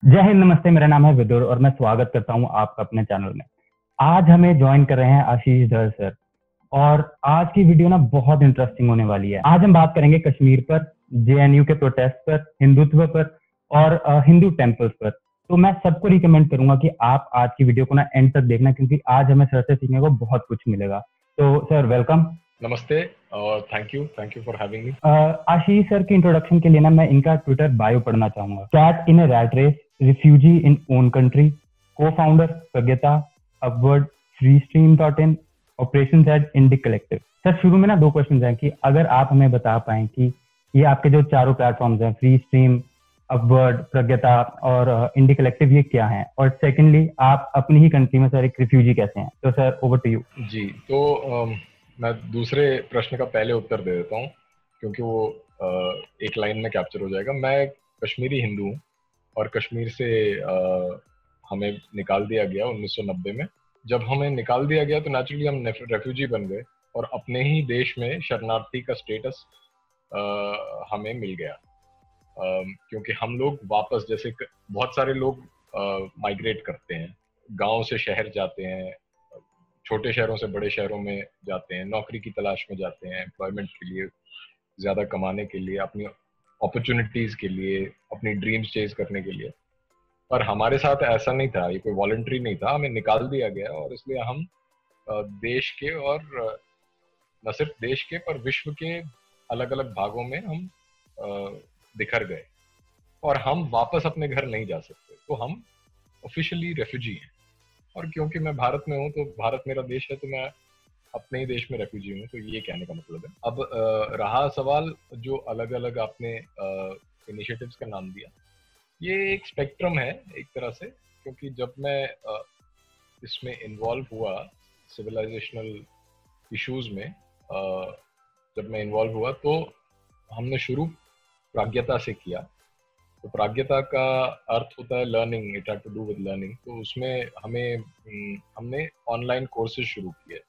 जय हिंद, नमस्ते। मेरा नाम है विदुर और मैं स्वागत करता हूं आपका अपने चैनल में। आज हमें ज्वाइन कर रहे हैं आशीष धर सर और आज की वीडियो ना बहुत इंटरेस्टिंग होने वाली है। आज हम बात करेंगे कश्मीर पर, जेएनयू के प्रोटेस्ट पर, हिंदुत्व पर और हिंदू टेम्पल्स पर। तो मैं सबको रिकमेंड करूंगा कि आप आज की वीडियो को ना एंड तक देखना, क्योंकि आज हमें सर से सीखने को बहुत कुछ मिलेगा। तो सर वेलकम। नमस्ते और thank you for having me. Ashish sir की इंट्रोडक्शन के लिए ना मैं इनका ट्विटर बायो पढ़ना चाहूंगा। Cat in a rat race, refugee in own country, co founder Pragyata, Upward, freestream.in, operation head, Indic Collective. Sir शुरू में ना दो क्वेश्चन हैं कि अगर आप हमें बता पाएं कि ये आपके जो चारों प्लेटफॉर्म्स हैं, फ्री स्ट्रीम, अपवर्ड, प्रज्ञता और इंडिक कलेक्टिव, ये क्या हैं? और सेकेंडली आप अपनी ही कंट्री में सर एक रिफ्यूजी कैसे हैं? तो सर ओवर टू यू। जी, तो मैं दूसरे प्रश्न का पहले उत्तर दे देता हूँ क्योंकि वो एक लाइन में कैप्चर हो जाएगा। मैं कश्मीरी हिंदू हूँ और कश्मीर से हमें निकाल दिया गया 1990 में। जब हमें निकाल दिया गया तो नेचुरली हम रेफ्यूजी बन गए और अपने ही देश में शरणार्थी का स्टेटस हमें मिल गया। क्योंकि हम लोग वापस, जैसे बहुत सारे लोग माइग्रेट करते हैं, गांव से शहर जाते हैं, छोटे शहरों से बड़े शहरों में जाते हैं, नौकरी की तलाश में जाते हैं, एम्प्लॉयमेंट के लिए, ज़्यादा कमाने के लिए, अपनी अपॉर्चुनिटीज़ के लिए, अपनी ड्रीम्स चेज करने के लिए। पर हमारे साथ ऐसा नहीं था, ये कोई वॉलंटरी नहीं था, हमें निकाल दिया गया और इसलिए हम देश के, और न सिर्फ देश के पर विश्व के अलग अलग भागों में हम बिखर गए और हम वापस अपने घर नहीं जा सकते। तो हम ऑफिशियली रेफ्यूजी हैं। और क्योंकि मैं भारत में हूँ, तो भारत मेरा देश है, तो मैं अपने ही देश में रेफ्यूजी हूँ। तो ये कहने का मतलब है। अब रहा सवाल जो अलग अलग आपने इनिशिएटिव्स का नाम दिया, ये एक स्पेक्ट्रम है एक तरह से। क्योंकि जब मैं इसमें इन्वॉल्व हुआ, सिविलाइजेशनल इश्यूज में जब मैं इन्वॉल्व हुआ, तो हमने शुरू प्राज्ञता से किया। तो प्राज्ञता का अर्थ होता है learning, it had to do with learning. तो उसमें हमने ऑनलाइन कोर्सेज शुरू किए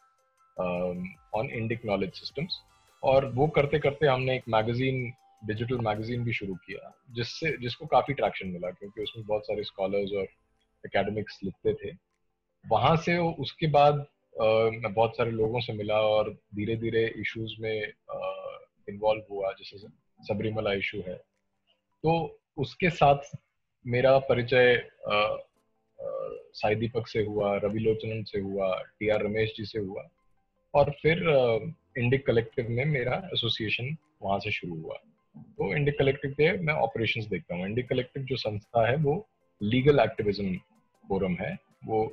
ऑन इंडिक नॉलेज सिस्टम्स, और वो करते करते हमने एक मैगजीन, डिजिटल मैगजीन भी शुरू किया, जिसको काफ़ी ट्रैक्शन मिला क्योंकि उसमें बहुत सारे स्कॉलर्स और एकेडमिक्स लिखते थे। वहाँ से उसके बाद मैं बहुत सारे लोगों से मिला और धीरे धीरे इश्यूज में इन्वॉल्व हुआ, जैसे सबरीमला इशू है। तो उसके साथ मेरा परिचय साई दीपक से हुआ, रवि लोचनन से हुआ, टी.आर. रमेश जी से हुआ, और फिर इंडिक कलेक्टिव में मेरा एसोसिएशन वहाँ से शुरू हुआ। तो इंडिक कलेक्टिव पे मैं ऑपरेशंस देखता हूँ। इंडिक कलेक्टिव जो संस्था है वो लीगल एक्टिविज्म फोरम है। वो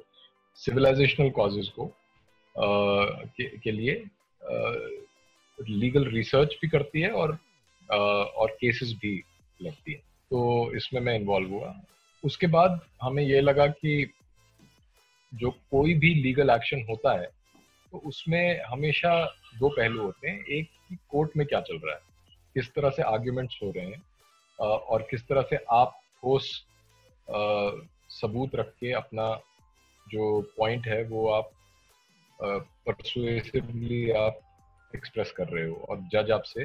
सिविलाइजेशनल कॉजेज को के लिए लीगल रिसर्च भी करती है और केसेस भी लड़ती है। तो इसमें मैं इन्वॉल्व हुआ। उसके बाद हमें ये लगा कि जो कोई भी लीगल एक्शन होता है तो उसमें हमेशा दो पहलू होते हैं। एक कि कोर्ट में क्या चल रहा है, किस तरह से आर्ग्यूमेंट्स हो रहे हैं, और किस तरह से आप ठोस सबूत रख के अपना जो पॉइंट है वो आप परसुएसिवली आप एक्सप्रेस कर रहे हो और जज आपसे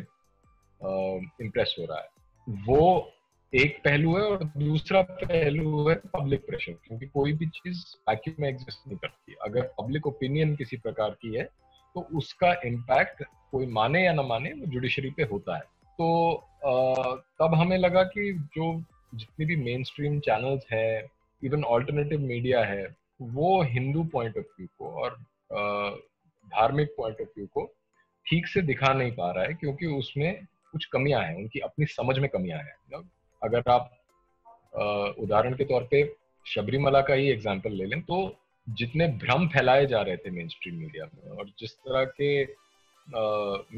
इम्प्रेस हो रहा है। वो एक पहलू है। और दूसरा पहलू है पब्लिक प्रेशर, क्योंकि कोई भी चीज वैक्यूम में एग्जिस्ट नहीं करती। अगर पब्लिक ओपिनियन किसी प्रकार की है तो उसका इम्पैक्ट, कोई माने या ना माने, वो जुडिशरी पे होता है। तो तब हमें लगा कि जो जितनी भी मेन स्ट्रीम चैनल्स हैं, इवन ऑल्टरनेटिव मीडिया है, वो हिंदू पॉइंट ऑफ व्यू को और धार्मिक पॉइंट ऑफ व्यू को ठीक से दिखा नहीं पा रहा है, क्योंकि उसमें कुछ कमियां हैं, उनकी अपनी समझ में कमियां हैं। अगर आप उदाहरण के तौर पे शबरीमला का ही एग्जांपल ले लें, तो जितने भ्रम फैलाए जा रहे थे मेन स्ट्रीम मीडिया में और जिस तरह के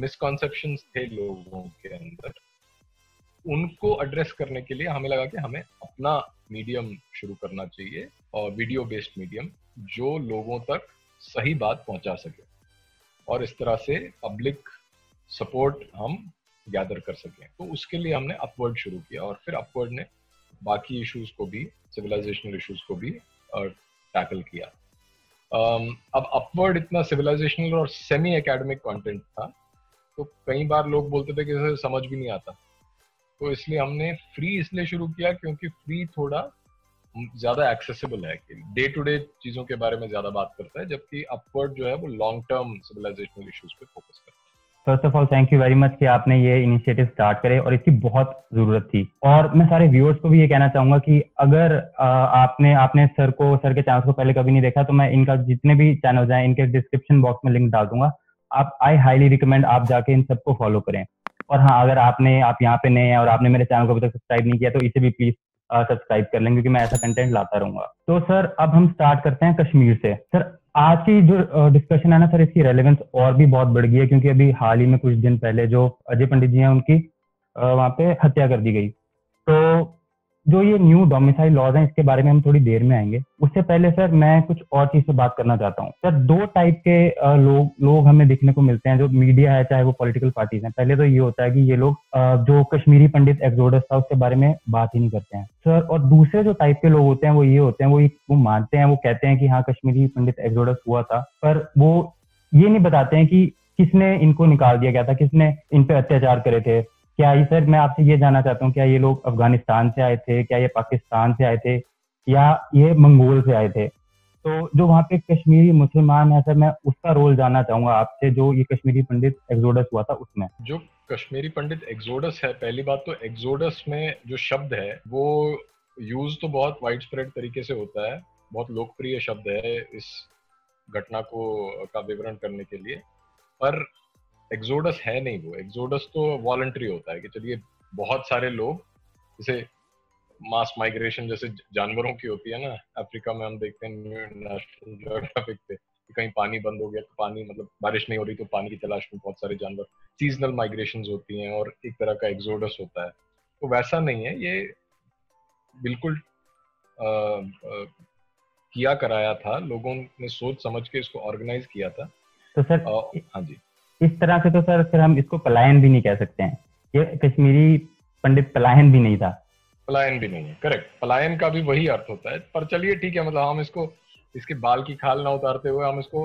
मिसकॉन्सेप्शंस थे लोगों के अंदर, उनको एड्रेस करने के लिए हमें लगा कि हमें अपना मीडियम शुरू करना चाहिए, और वीडियो बेस्ड मीडियम जो लोगों तक सही बात पहुंचा सके और इस तरह से पब्लिक सपोर्ट हम गैदर कर सकें। तो उसके लिए हमने अपवर्ड शुरू किया और फिर अपवर्ड ने बाकी इश्यूज को भी, सिविलाइजेशनल इश्यूज को भी टैकल किया। अब अपवर्ड इतना सिविलाइजेशनल और सेमी एकेडमिक कंटेंट था, तो कई बार लोग बोलते थे कि इसे समझ भी नहीं आता। तो इसलिए हमने फ्री इसलिए शुरू किया क्योंकि फ्री थोड़ा ज्यादा एक्सेसिबल है, कि डे टू डे चीजों के बारे में ज्यादा बात करता है, जबकि अपवर्ड जो है वो लॉन्ग टर्म सिविलाइजेशनल इश्यूज पे फोकस करता है। First of all thank you very much कि आपने ये इनिशिएटिव स्टार्ट करे और इसकी बहुत जरूरत थी। और मैं सारे व्यूअर्स को भी ये कहना चाहूंगा कि अगर आपने आपने सर के चैनल को पहले कभी नहीं देखा तो मैं इनका जितने भी चैनल्स हैं इनके डिस्क्रिप्शन बॉक्स में लिंक डाल दूंगा। आप आई हाईली रिकमेंड आप जाके इन सबको फॉलो करें। और हाँ, अगर आप यहाँ पे नए हैं और आपने मेरे चैनल को अभी तक सब्सक्राइब नहीं किया तो इसे भी प्लीज सब्सक्राइब कर लें, क्योंकि मैं ऐसा कंटेंट लाता रहूंगा। तो सर अब हम स्टार्ट करते हैं कश्मीर से। सर आज की जो डिस्कशन है ना सर, इसकी रेलेवेंस और भी बहुत बढ़ गई है, क्योंकि अभी हाल ही में कुछ दिन पहले जो अजय पंडित जी हैं उनकी वहाँ पे हत्या कर दी गई। तो जो ये न्यू डोमिसाइल लॉज हैं इसके बारे में हम थोड़ी देर में आएंगे। उससे पहले सर मैं कुछ और चीज से बात करना चाहता हूँ। सर दो टाइप के लोग हमें देखने को मिलते हैं जो मीडिया है चाहे वो पॉलिटिकल पार्टीज हैं। पहले तो ये होता है कि ये लोग जो कश्मीरी पंडित एक्सोडस था उसके बारे में बात ही नहीं करते हैं सर। और दूसरे जो टाइप के लोग होते हैं वो ये होते हैं, वो मानते हैं, वो कहते हैं कि हाँ कश्मीरी पंडित एक्सोडस हुआ था, पर वो ये नहीं बताते हैं कि किसने इनको निकाल दिया गया था, किसने इन पे अत्याचार करे थे। क्या ये सर मैं आपसे ये जानना चाहता हूँ, क्या ये लोग अफगानिस्तान से आए थे, क्या ये पाकिस्तान से आए थे, या ये मंगोल से आए थे? तो जो वहाँ पे कश्मीरी मुसलमान है सर, मैं उसका रोल जानना चाहूंगा आपसे, जो ये कश्मीरी पंडित एक्सोडस हुआ था उसमें। जो कश्मीरी पंडित एक्सोडस है, पहली बात तो एक्सोडस में जो शब्द है वो यूज तो बहुत वाइड स्प्रेड तरीके से होता है, बहुत लोकप्रिय शब्द है इस घटना को का विवरण करने के लिए, पर एक्सोडस है नहीं वो। एक्सोडस तो वॉलंटरी होता है कि चलिए बहुत सारे लोग, जैसे मास माइग्रेशन जैसे जानवरों की होती है ना, अफ्रीका में हम देखते हैं नेशनल ज्योग्राफिक पे कि कहीं पानी बंद हो गया तो पानी, मतलब बारिश नहीं हो रही तो पानी की तलाश में बहुत सारे जानवर, सीजनल माइग्रेशंस होती हैं और एक तरह का एक्सोडस होता है। तो वैसा नहीं है, ये बिल्कुल किया कराया था, लोगों ने सोच समझ के इसको ऑर्गेनाइज किया था। तो सर हाँ जी, इस तरह से तो सर फिर हम इसको पलायन भी नहीं कह सकते हैं, ये कश्मीरी पंडित पलायन भी नहीं था। पलायन भी नहीं है, करेक्ट, पलायन का भी वही अर्थ होता है। पर चलिए ठीक है, मतलब हम इसको, इसके बाल की खाल ना उतारते हुए हम इसको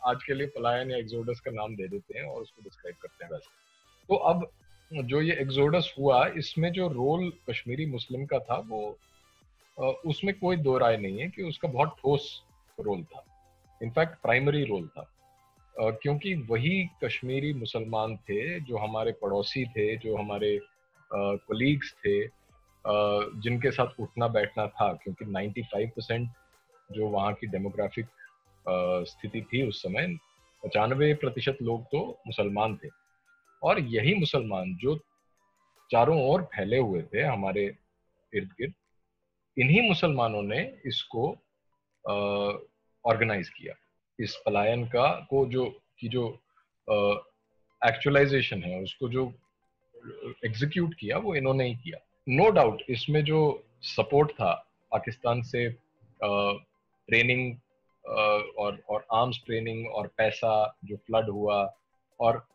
आज के लिए पलायन या एक्सोडस का नाम दे देते हैं और उसको डिस्क्राइब करते हैं वैसे। तो अब जो ये एक्सोडस हुआ, इसमें जो रोल कश्मीरी मुस्लिम का था वो उसमें कोई दो राय नहीं है कि उसका बहुत ठोस रोल था, इनफैक्ट प्राइमरी रोल था, क्योंकि वही कश्मीरी मुसलमान थे जो हमारे पड़ोसी थे, जो हमारे कोलीग्स थे, जिनके साथ उठना बैठना था, क्योंकि 95% जो वहाँ की डेमोग्राफिक स्थिति थी उस समय, 95% लोग तो मुसलमान थे। और यही मुसलमान जो चारों ओर फैले हुए थे हमारे इर्द गिर्द, इन्हीं मुसलमानों ने इसको ऑर्गेनाइज किया, इस पलायन का को जो एक्चुअलाइजेशन है उसको जो एग्जीक्यूट किया वो इन्होंने ही किया। नो डाउट इसमें जो सपोर्ट था पाकिस्तान से, ट्रेनिंग और आर्म्स ट्रेनिंग और पैसा जो फ्लड हुआ, और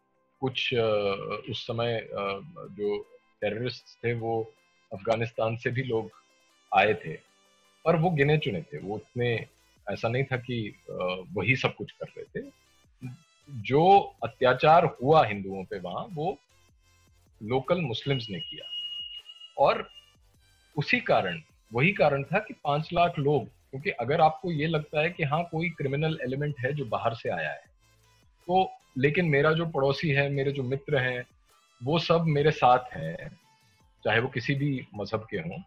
कुछ उस समय जो टेररिस्ट थे वो अफगानिस्तान से भी लोग आए थे, और वो गिने चुने थे, वो उतने ऐसा नहीं था कि वही सब कुछ कर रहे थे। जो अत्याचार हुआ हिंदुओं पे वहां, वो लोकल मुस्लिम्स ने किया, और उसी कारण, वही कारण था कि 5 लाख लोग, क्योंकि अगर आपको ये लगता है कि हाँ कोई क्रिमिनल एलिमेंट है जो बाहर से आया है, तो लेकिन मेरा जो पड़ोसी है, मेरे जो मित्र हैं, वो सब मेरे साथ हैं, चाहे वो किसी भी मजहब के हों,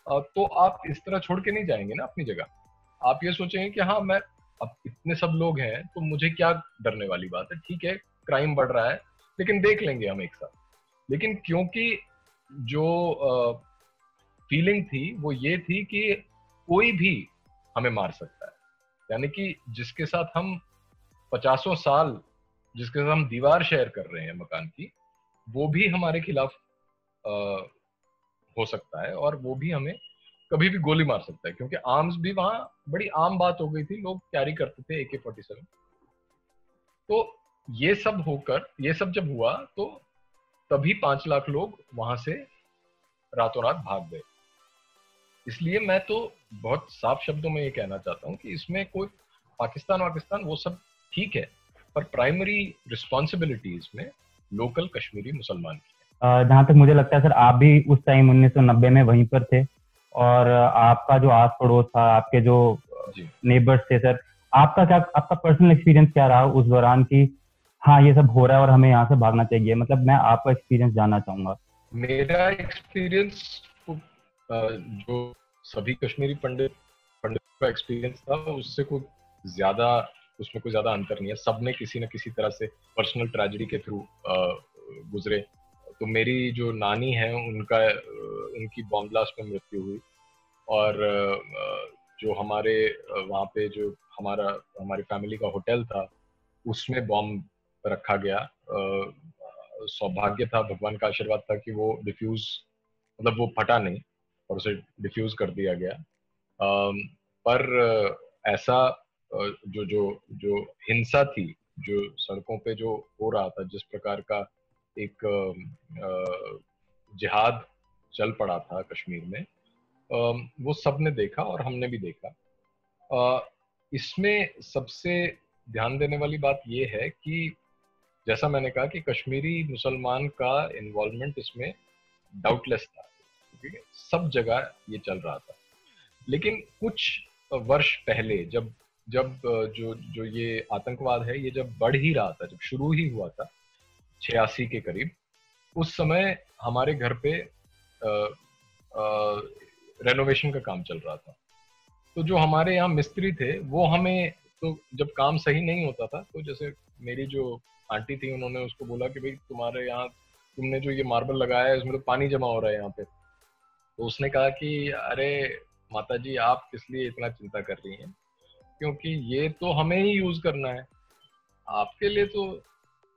तो आप इस तरह छोड़ के नहीं जाएंगे ना अपनी जगह। आप ये सोचेंगे कि हाँ मैं, अब इतने सब लोग हैं तो मुझे क्या डरने वाली बात है, ठीक है क्राइम बढ़ रहा है लेकिन देख लेंगे हम एक साथ। लेकिन क्योंकि जो फीलिंग थी वो ये थी कि कोई भी हमें मार सकता है, यानी कि जिसके साथ हम 50 साल, जिसके साथ हम दीवार शेयर कर रहे हैं मकान की, वो भी हमारे खिलाफ हो सकता है, और वो भी हमें कभी भी गोली मार सकता है, क्योंकि आर्म्स भी वहां बड़ी आम बात हो गई थी, लोग कैरी करते थे AK-47। तो ये सब होकर, ये सब जब हुआ तो तभी 5 लाख लोग वहां से रातों रात भाग गए। इसलिए मैं तो बहुत साफ शब्दों में ये कहना चाहता हूँ कि इसमें कोई पाकिस्तान वो सब ठीक है, पर प्राइमरी रिस्पॉन्सिबिलिटी इसमें लोकल कश्मीरी मुसलमान की है। जहाँ तक मुझे लगता है सर, आप भी उस टाइम 1990 में वहीं पर थे, और आपका जो आस पड़ोस था, आपके जो जी। नेबर्स थे सर, आपका पर्सनल एक्सपीरियंस क्या रहा उस दौरान कि हाँ ये सब हो रहा है और हमें यहाँ से भागना चाहिए? मतलब मैं आपका एक्सपीरियंस जानना चाहूंगा। मेरा एक्सपीरियंस जो सभी कश्मीरी पंडितों का एक्सपीरियंस था उससे कुछ ज्यादा, उसमें कोई ज्यादा अंतर नहीं है। सबने किसी न किसी तरह से पर्सनल ट्रेजेडी के थ्रू गुजरे। तो मेरी जो नानी है उनकी बॉम्ब ब्लास्ट में मृत्यु हुई। और जो हमारे वहाँ पे जो हमारी फैमिली का होटल था उसमें बॉम्ब रखा गया। सौभाग्य था, भगवान का आशीर्वाद था कि वो डिफ्यूज, मतलब वो फटा नहीं और उसे डिफ्यूज कर दिया गया। पर ऐसा जो जो जो हिंसा थी, जो सड़कों पे जो हो रहा था, जिस प्रकार का एक जिहाद चल पड़ा था कश्मीर में, वो सबने देखा और हमने भी देखा। इसमें सबसे ध्यान देने वाली बात यह है कि जैसा मैंने कहा कि कश्मीरी मुसलमान का इन्वॉल्वमेंट इसमें डाउटलेस था, क्योंकि सब जगह ये चल रहा था। लेकिन कुछ वर्ष पहले जब जब जो जो ये आतंकवाद है ये जब बढ़ ही रहा था, जब शुरू ही हुआ था 86 के करीब, उस समय हमारे घर पे रेनोवेशन का काम चल रहा था। तो जो हमारे यहाँ मिस्त्री थे वो हमें, तो जब काम सही नहीं होता था तो जैसे मेरी जो आंटी थी उन्होंने उसको बोला कि भाई तुम्हारे यहाँ तुमने जो ये मार्बल लगाया है इसमें तो पानी जमा हो रहा है यहाँ पे। तो उसने कहा कि अरे माता जी आप किस लिए इतना चिंता कर रही हैं, क्योंकि ये तो हमें ही यूज करना है, आपके लिए तो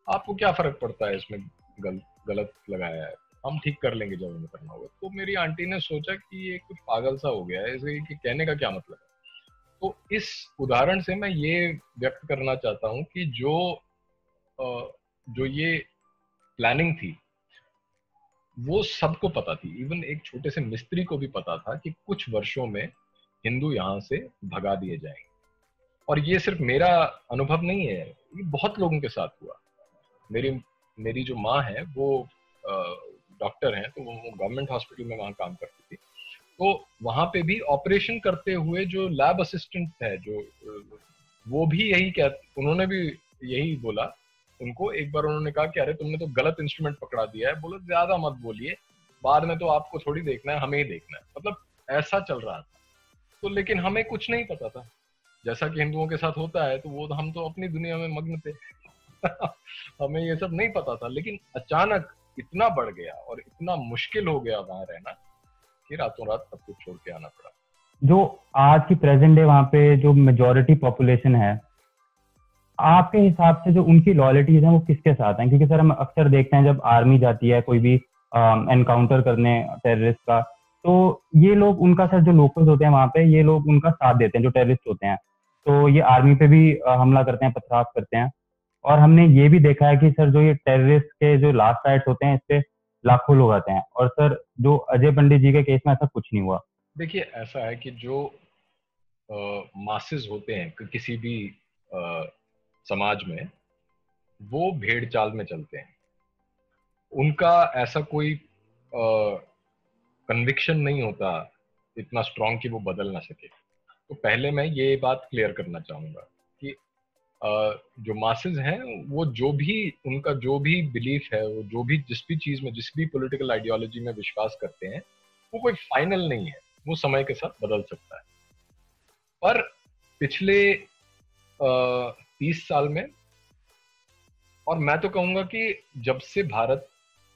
आपको क्या फर्क पड़ता है इसमें गलत लगाया है, हम ठीक कर लेंगे जब हमें करना होगा। तो मेरी आंटी ने सोचा कि ये कुछ पागल सा हो गया है, इसे कि कहने का क्या मतलब है। तो इस उदाहरण से मैं ये व्यक्त करना चाहता हूँ कि जो ये प्लानिंग थी वो सबको पता थी, इवन एक छोटे से मिस्त्री को भी पता था कि कुछ वर्षों में हिंदू यहाँ से भगा दिए जाएंगे। और ये सिर्फ मेरा अनुभव नहीं है, ये बहुत लोगों के साथ हुआ। मेरी मेरी जो माँ है वो डॉक्टर हैं, तो वो गवर्नमेंट हॉस्पिटल में वहाँ काम करती थी। तो वहां पे भी ऑपरेशन करते हुए जो लैब असिस्टेंट है, जो वो भी उन्होंने भी यही बोला। उनको एक बार उन्होंने कहा कि अरे तुमने तो गलत इंस्ट्रूमेंट पकड़ा दिया है, बोलो ज्यादा मत बोलिए, बाद में तो आपको थोड़ी देखना है, हमें ही देखना है। मतलब ऐसा चल रहा था। तो लेकिन हमें कुछ नहीं पता था, जैसा कि हिंदुओं के साथ होता है, तो वो हम तो अपनी दुनिया में मग्न थे। हमें ये सब नहीं पता था। लेकिन अचानक इतना बढ़ गया और इतना मुश्किल हो गया वहां रहना कि रातों रात सब कुछ छोड़ के आना पड़ा। जो आज की प्रेजेंट डे वहाँ पे जो मेजोरिटी पॉपुलेशन है, आपके हिसाब से जो उनकी लॉयल्टीज हैं वो किसके साथ हैं? क्योंकि सर हम अक्सर देखते हैं जब आर्मी जाती है कोई भी एनकाउंटर करने टेररिस्ट का, तो ये लोग उनका सर जो लोकल्स होते हैं वहाँ पे, ये लोग उनका साथ देते हैं जो टेररिस्ट होते हैं। तो ये आर्मी पे भी हमला करते हैं, पथराव करते हैं। और हमने ये भी देखा है कि सर जो ये टेररिस्ट के जो लास्ट राइट्स होते हैं इस पे लाखों लोग आते हैं। और सर जो अजय पंडित जी के केस में ऐसा कुछ नहीं हुआ। देखिए ऐसा है कि जो मासेस होते हैं किसी भी समाज में, वो भेड़ चाल में चलते हैं। उनका ऐसा कोई कन्विक्शन नहीं होता इतना स्ट्रांग कि वो बदल ना सके। तो पहले मैं ये बात क्लियर करना चाहूंगा कि जो मासेस हैं वो जो भी उनका जो भी बिलीफ है, वो जो भी जिस भी चीज में, जिस भी पॉलिटिकल आइडियोलॉजी में विश्वास करते हैं, वो कोई फाइनल नहीं है, वो समय के साथ बदल सकता है। पर पिछले 30 साल में, और मैं तो कहूंगा कि जब से भारत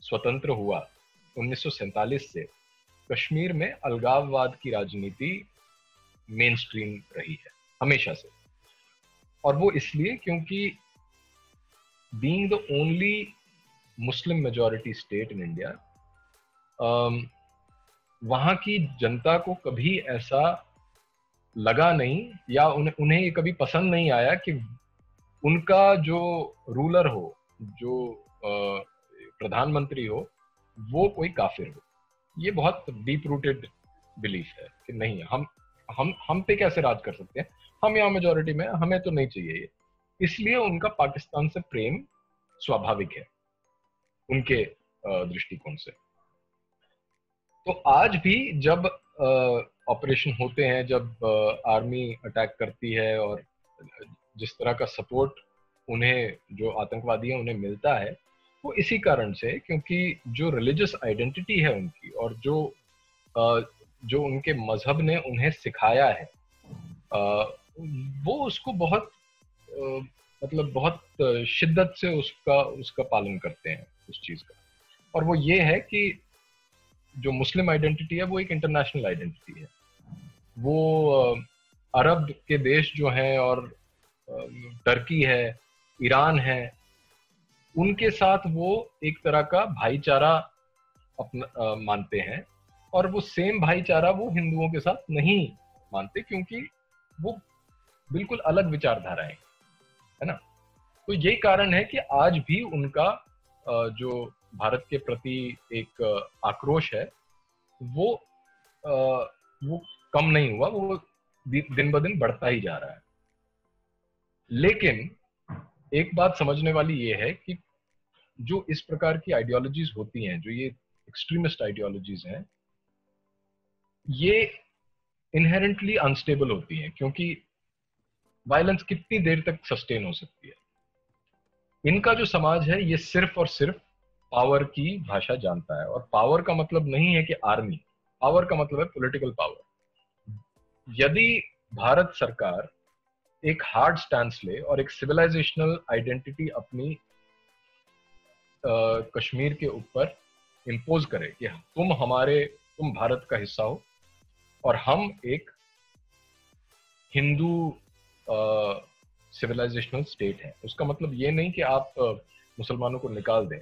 स्वतंत्र हुआ 1947 से, कश्मीर में अलगाववाद की राजनीति मेन स्ट्रीम रही है हमेशा से। और वो इसलिए क्योंकि being the only Muslim majority state in India, वहां की जनता को कभी ऐसा लगा नहीं, या उन्हें ये कभी पसंद नहीं आया कि उनका जो रूलर हो, जो प्रधानमंत्री हो, वो कोई काफिर हो। ये बहुत डीप रूटेड बिलीफ है कि नहीं, हम पे कैसे राज कर सकते हैं, हम यहाँ मेजोरिटी में, हमें तो नहीं चाहिए ये। इसलिए उनका पाकिस्तान से प्रेम स्वाभाविक है उनके दृष्टिकोण से। तो आज भी जब ऑपरेशन होते हैं, जब आर्मी अटैक करती है और जिस तरह का सपोर्ट उन्हें, जो आतंकवादी हैं, उन्हें मिलता है, वो इसी कारण से, क्योंकि जो रिलीजियस आइडेंटिटी है उनकी और जो उनके मजहब ने उन्हें सिखाया है, वो उसको बहुत मतलब बहुत शिद्दत से उसका उसका पालन करते हैं उस चीज का। और वो ये है कि जो मुस्लिम आइडेंटिटी है वो एक इंटरनेशनल आइडेंटिटी है। वो अरब के देश जो हैं और टर्की है, ईरान है, उनके साथ वो एक तरह का भाईचारा अपना मानते हैं, और वो सेम भाईचारा वो हिंदुओं के साथ नहीं मानते, क्योंकि वो बिल्कुल अलग विचारधाराएं, है ना। तो यही कारण है कि आज भी उनका जो भारत के प्रति एक आक्रोश है, वो वो कम नहीं हुआ, वो दिन ब दिन बढ़ता ही जा रहा है। लेकिन एक बात समझने वाली ये है कि जो इस प्रकार की आइडियोलॉजीज होती हैं, जो ये एक्सट्रीमिस्ट आइडियोलॉजीज हैं, ये इनहेरेंटली अनस्टेबल होती हैं, क्योंकि वायलेंस कितनी देर तक सस्टेन हो सकती है। इनका जो समाज है ये सिर्फ और सिर्फ पावर की भाषा जानता है, और पावर का मतलब नहीं है कि आर्मी, पावर का मतलब है पॉलिटिकल पावर। यदि भारत सरकार एक हार्ड स्टैंस ले और एक सिविलाइजेशनल आइडेंटिटी अपनी कश्मीर के ऊपर इम्पोज करे कि तुम भारत का हिस्सा हो और हम एक हिंदू सिविलाइजेशनल स्टेट है, उसका मतलब ये नहीं कि आप मुसलमानों को निकाल दें,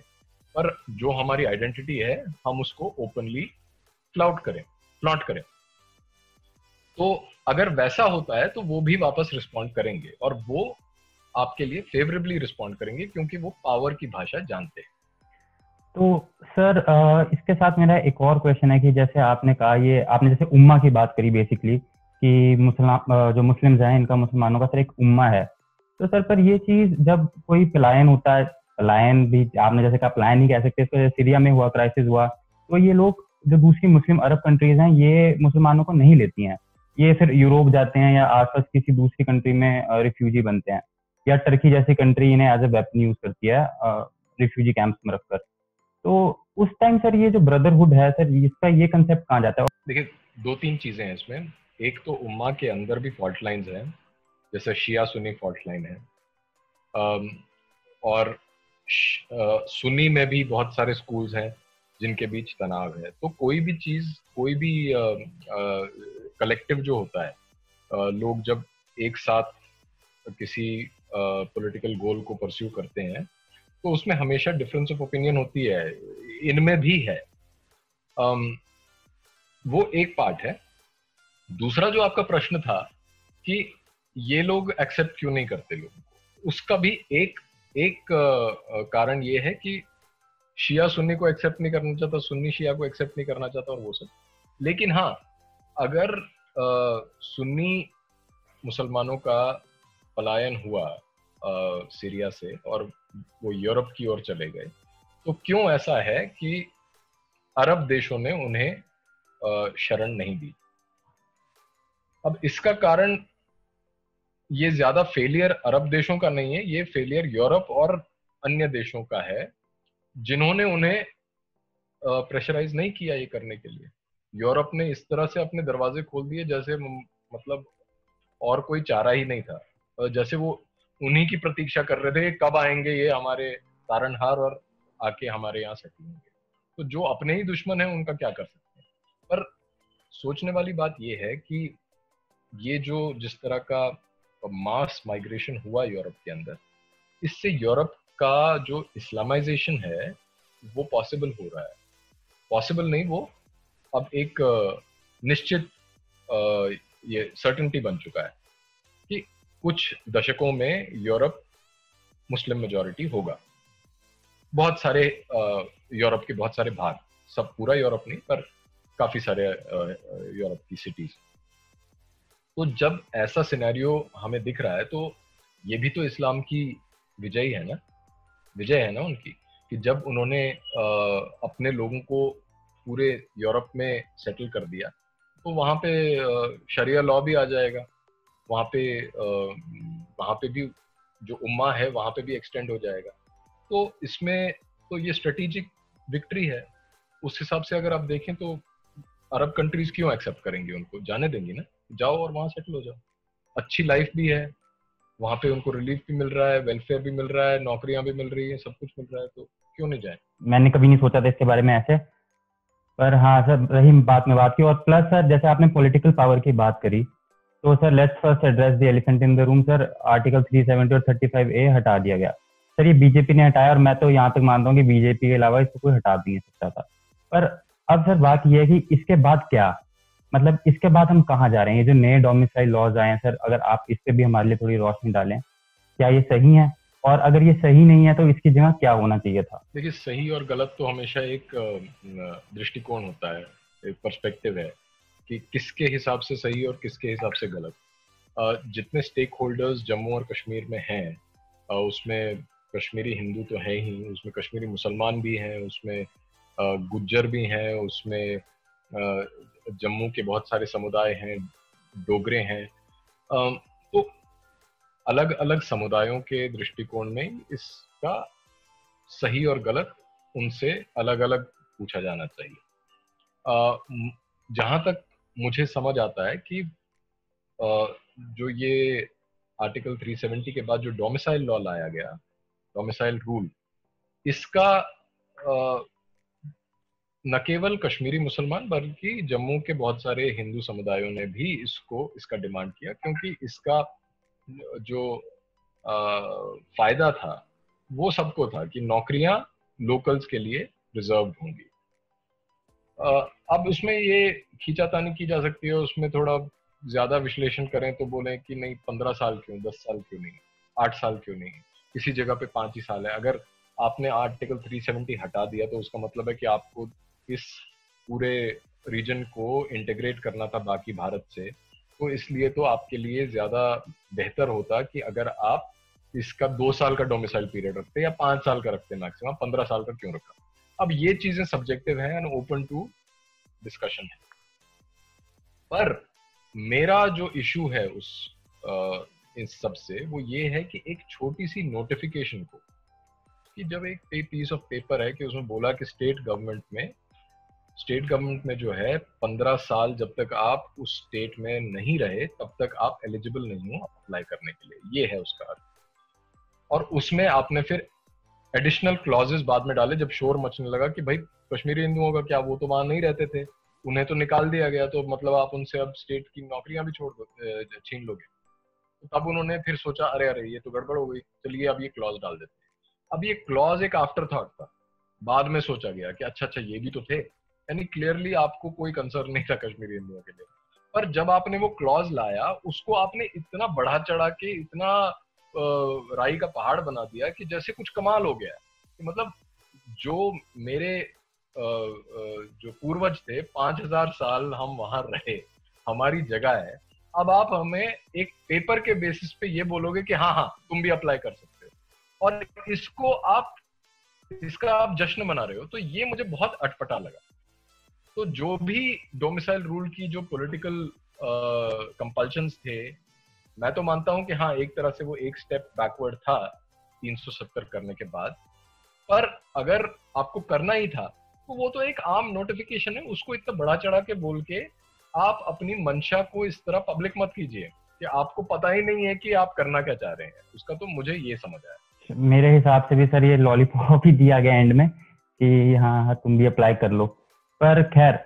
पर जो हमारी आइडेंटिटी है हम उसको ओपनली फ्लॉन्ट करें। तो अगर वैसा होता है तो वो भी वापस रिस्पॉन्ड करेंगे, और वो आपके लिए फेवरेबली रिस्पॉन्ड करेंगे, क्योंकि वो पावर की भाषा जानते हैं। तो सर इसके साथ मेरा एक और क्वेश्चन है कि जैसे आपने कहा, ये आपने जैसे उम्मा की बात करी बेसिकली, कि जो मुस्लिम्स हैं इनका मुसलमानों का सर एक उम्मा है। तो सर पर ये चीज जब कोई पलायन होता है, पलायन भी आपने जैसे कहा, पलायन नहीं कह सकते इसको, सीरिया में हुआ, क्राइसिस हुआ, तो ये लोग जो दूसरी मुस्लिम अरब कंट्रीज हैं ये मुसलमानों को नहीं लेती हैं, ये फिर यूरोप जाते हैं या आसपास किसी दूसरी कंट्री में रिफ्यूजी बनते हैं, या टर्की जैसी कंट्री इन्हें एज ए वेपन यूज करती है रिफ्यूजी कैंप्स में रखकर। तो उस टाइम सर ये जो ब्रदरहुड है सर, इसका ये कंसेप्ट कहाँ जाता है? देखिए, दो तीन चीजें हैं इसमें। एक तो उम्मा के अंदर भी फॉल्ट लाइंस हैं, जैसे शिया सुन्नी फॉल्ट लाइन है, और सुन्नी में भी बहुत सारे स्कूल्स हैं जिनके बीच तनाव है। तो कोई भी चीज, कोई भी कलेक्टिव जो होता है, लोग जब एक साथ किसी पॉलिटिकल गोल को परस्यू करते हैं, तो उसमें हमेशा डिफरेंस ऑफ ओपिनियन होती है, इनमें भी है। वो एक पार्ट है। दूसरा जो आपका प्रश्न था कि ये लोग एक्सेप्ट क्यों नहीं करते लोगों को, उसका भी एक कारण ये है कि शिया सुन्नी को एक्सेप्ट नहीं करना चाहता, सुन्नी शिया को एक्सेप्ट नहीं करना चाहता, और वो सब। लेकिन हाँ, अगर सुन्नी मुसलमानों का पलायन हुआ सीरिया से और वो यूरोप की ओर चले गए, तो क्यों ऐसा है कि अरब देशों ने उन्हें शरण नहीं दी? अब इसका कारण ये ज्यादा फेलियर अरब देशों का नहीं है, ये फेलियर यूरोप और अन्य देशों का है, जिन्होंने उन्हें प्रेशराइज नहीं किया ये करने के लिए। यूरोप ने इस तरह से अपने दरवाजे खोल दिए जैसे मतलब और कोई चारा ही नहीं था, जैसे वो उन्हीं की प्रतीक्षा कर रहे थे, कब आएंगे ये हमारे तारनहार और आके हमारे यहाँ सेटल होंगे। तो जो अपने ही दुश्मन है उनका क्या कर सकते हैं। पर सोचने वाली बात ये है कि ये जो जिस तरह का मास माइग्रेशन हुआ यूरोप के अंदर, इससे यूरोप का जो इस्लामाइजेशन है वो पॉसिबल हो रहा है। पॉसिबल नहीं, वो अब एक निश्चित ये सर्टेनिटी बन चुका है कि कुछ दशकों में यूरोप मुस्लिम मेजॉरिटी होगा। बहुत सारे यूरोप के बहुत सारे भाग, सब पूरा यूरोप नहीं, पर काफी सारे यूरोप की सिटीज। तो जब ऐसा सिनेरियो हमें दिख रहा है, तो ये भी तो इस्लाम की विजय है ना उनकी, कि जब उन्होंने अपने लोगों को पूरे यूरोप में सेटल कर दिया, तो वहाँ पे शरिया लॉ भी आ जाएगा, वहाँ पे भी जो उम्मा है वहाँ पे भी एक्सटेंड हो जाएगा। तो इसमें तो ये स्ट्रेटेजिक विक्ट्री है। उस हिसाब से अगर आप देखें तो अरब कंट्रीज क्यों एक्सेप्ट करेंगी, उनको जाने देंगी ना, जाओ और वहाँ सेटल हो जाओ, अच्छी लाइफ भी है वहाँ पे, उनको रिलीफ भी मिल रहा है, वेलफेयर भी मिल रहा है, नौकरियां भी मिल रही है, सब कुछ मिल रहा है, तो क्यों नहीं जाए। मैंने कभी नहीं सोचा था इसके बारे में ऐसे, पर हाँ सर रही बात में बात की। और प्लस सर जैसे आपने पॉलिटिकल पावर की बात करी, तो sir let's first address the elephant in the room. Sir article 370 और 35A हटा दिया गया सर, ये बीजेपी ने हटाया, और मैं तो यहाँ तक मानता हूँ कि बीजेपी के अलावा इसको कोई हटा भी नहीं सकता था। पर अब सर बात यह है कि इसके बाद क्या, मतलब इसके बाद हम कहाँ जा रहे हैं? ये जो नए डोमिसाइल लॉज आए हैं सर, अगर आप इस पे भी हमारे लिए थोड़ी रोशनी डालें, क्या ये सही है? और अगर ये सही नहीं है तो इसकी जगह क्या होना चाहिए था? देखिए, सही और गलत तो हमेशा एक दृष्टिकोण होता है, एक पर्सपेक्टिव है कि किसके हिसाब से सही और किसके हिसाब से गलत। जितने स्टेक होल्डर्स जम्मू और कश्मीर में हैं, उसमें कश्मीरी हिंदू तो है ही, उसमें कश्मीरी मुसलमान भी हैं, उसमें गुज्जर भी हैं, उसमें जम्मू के बहुत सारे समुदाय हैं, डोगरे हैं। तो अलग अलग समुदायों के दृष्टिकोण में इसका सही और गलत उनसे अलग अलग पूछा जाना चाहिए। जहां तक मुझे समझ आता है कि जो ये आर्टिकल 370 के बाद जो डोमिसाइल लॉ लाया गया, डोमिसाइल रूल, इसका न केवल कश्मीरी मुसलमान बल्कि जम्मू के बहुत सारे हिंदू समुदायों ने भी इसका डिमांड किया, क्योंकि इसका जो फायदा था वो सबको था कि नौकरियां लोकल्स के लिए रिजर्व होंगी। अब उसमें ये खींचातानी की जा सकती है, उसमें थोड़ा ज्यादा विश्लेषण करें तो बोलें कि नहीं 15 साल क्यों, 10 साल क्यों नहीं, 8 साल क्यों नहीं, किसी जगह पे 5 ही साल है। अगर आपने आर्टिकल 370 हटा दिया तो उसका मतलब है कि आपको इस पूरे रीजन को इंटीग्रेट करना था बाकी भारत से, तो इसलिए तो आपके लिए ज्यादा बेहतर होता कि अगर आप इसका 2 साल का डोमिसाइल पीरियड रखते या 5 साल का रखते, मैक्सिमम 15 साल का क्यों रखा। अब ये चीजें सब्जेक्टिव है एंड ओपन टू डिस्कशन है। पर मेरा जो इशू है इस सब से वो ये है कि एक छोटी सी नोटिफिकेशन को, कि जब एक पीस ऑफ पेपर है कि उसमें बोला कि स्टेट गवर्नमेंट में जो है 15 साल जब तक आप उस स्टेट में नहीं रहे तब तक आप एलिजिबल नहीं हो अप्लाई करने के लिए, ये है उसका अर्थ। और उसमें आपने फिर एडिशनल क्लॉजेस बाद में डाले जब शोर मचने लगा कि भाई कश्मीरी हिंदुओं का क्या, वो तो वहां नहीं रहते थे, उन्हें तो निकाल दिया गया, तो मतलब आप उनसे अब स्टेट की नौकरियां भी छीन लोगे। तो तब उन्होंने फिर सोचा अरे अरे ये तो गड़बड़ हो गई, चलिए अब ये क्लॉज डाल देते हैं। अब ये क्लॉज एक आफ्टर थॉट था, बाद में सोचा गया कि अच्छा ये भी तो थे, यानी क्लियरली आपको कोई कंसर्न नहीं था कश्मीरी हिंदुओं के लिए। पर जब आपने वो क्लॉज लाया उसको आपने इतना बढ़ा चढ़ा के, इतना राई का पहाड़ बना दिया कि जैसे कुछ कमाल हो गया कि मतलब जो मेरे जो पूर्वज थे 5000 साल हम वहां रहे, हमारी जगह है, अब आप हमें एक पेपर के बेसिस पे ये बोलोगे कि हाँ तुम भी अप्लाई कर सकते हो, और इसका आप जश्न मना रहे हो, तो ये मुझे बहुत अटपटा लगा। तो जो भी डोमिसाइल रूल की जो पॉलिटिकल कंपल्शंस थे, मैं तो मानता हूं कि हाँ एक तरह से वो एक स्टेप बैकवर्ड था 370 करने के बाद, पर अगर आपको करना ही था तो वो तो एक आम नोटिफिकेशन है, उसको इतना बढ़ा चढ़ा के बोल के आप अपनी मंशा को इस तरह पब्लिक मत कीजिए कि आपको पता ही नहीं है कि आप करना क्या चाह रहे हैं। उसका तो मुझे ये समझ आया। मेरे हिसाब से भी सर ये लॉलीपॉप ही दिया गया एंड में कि हाँ तुम भी अप्लाई कर लो। पर खैर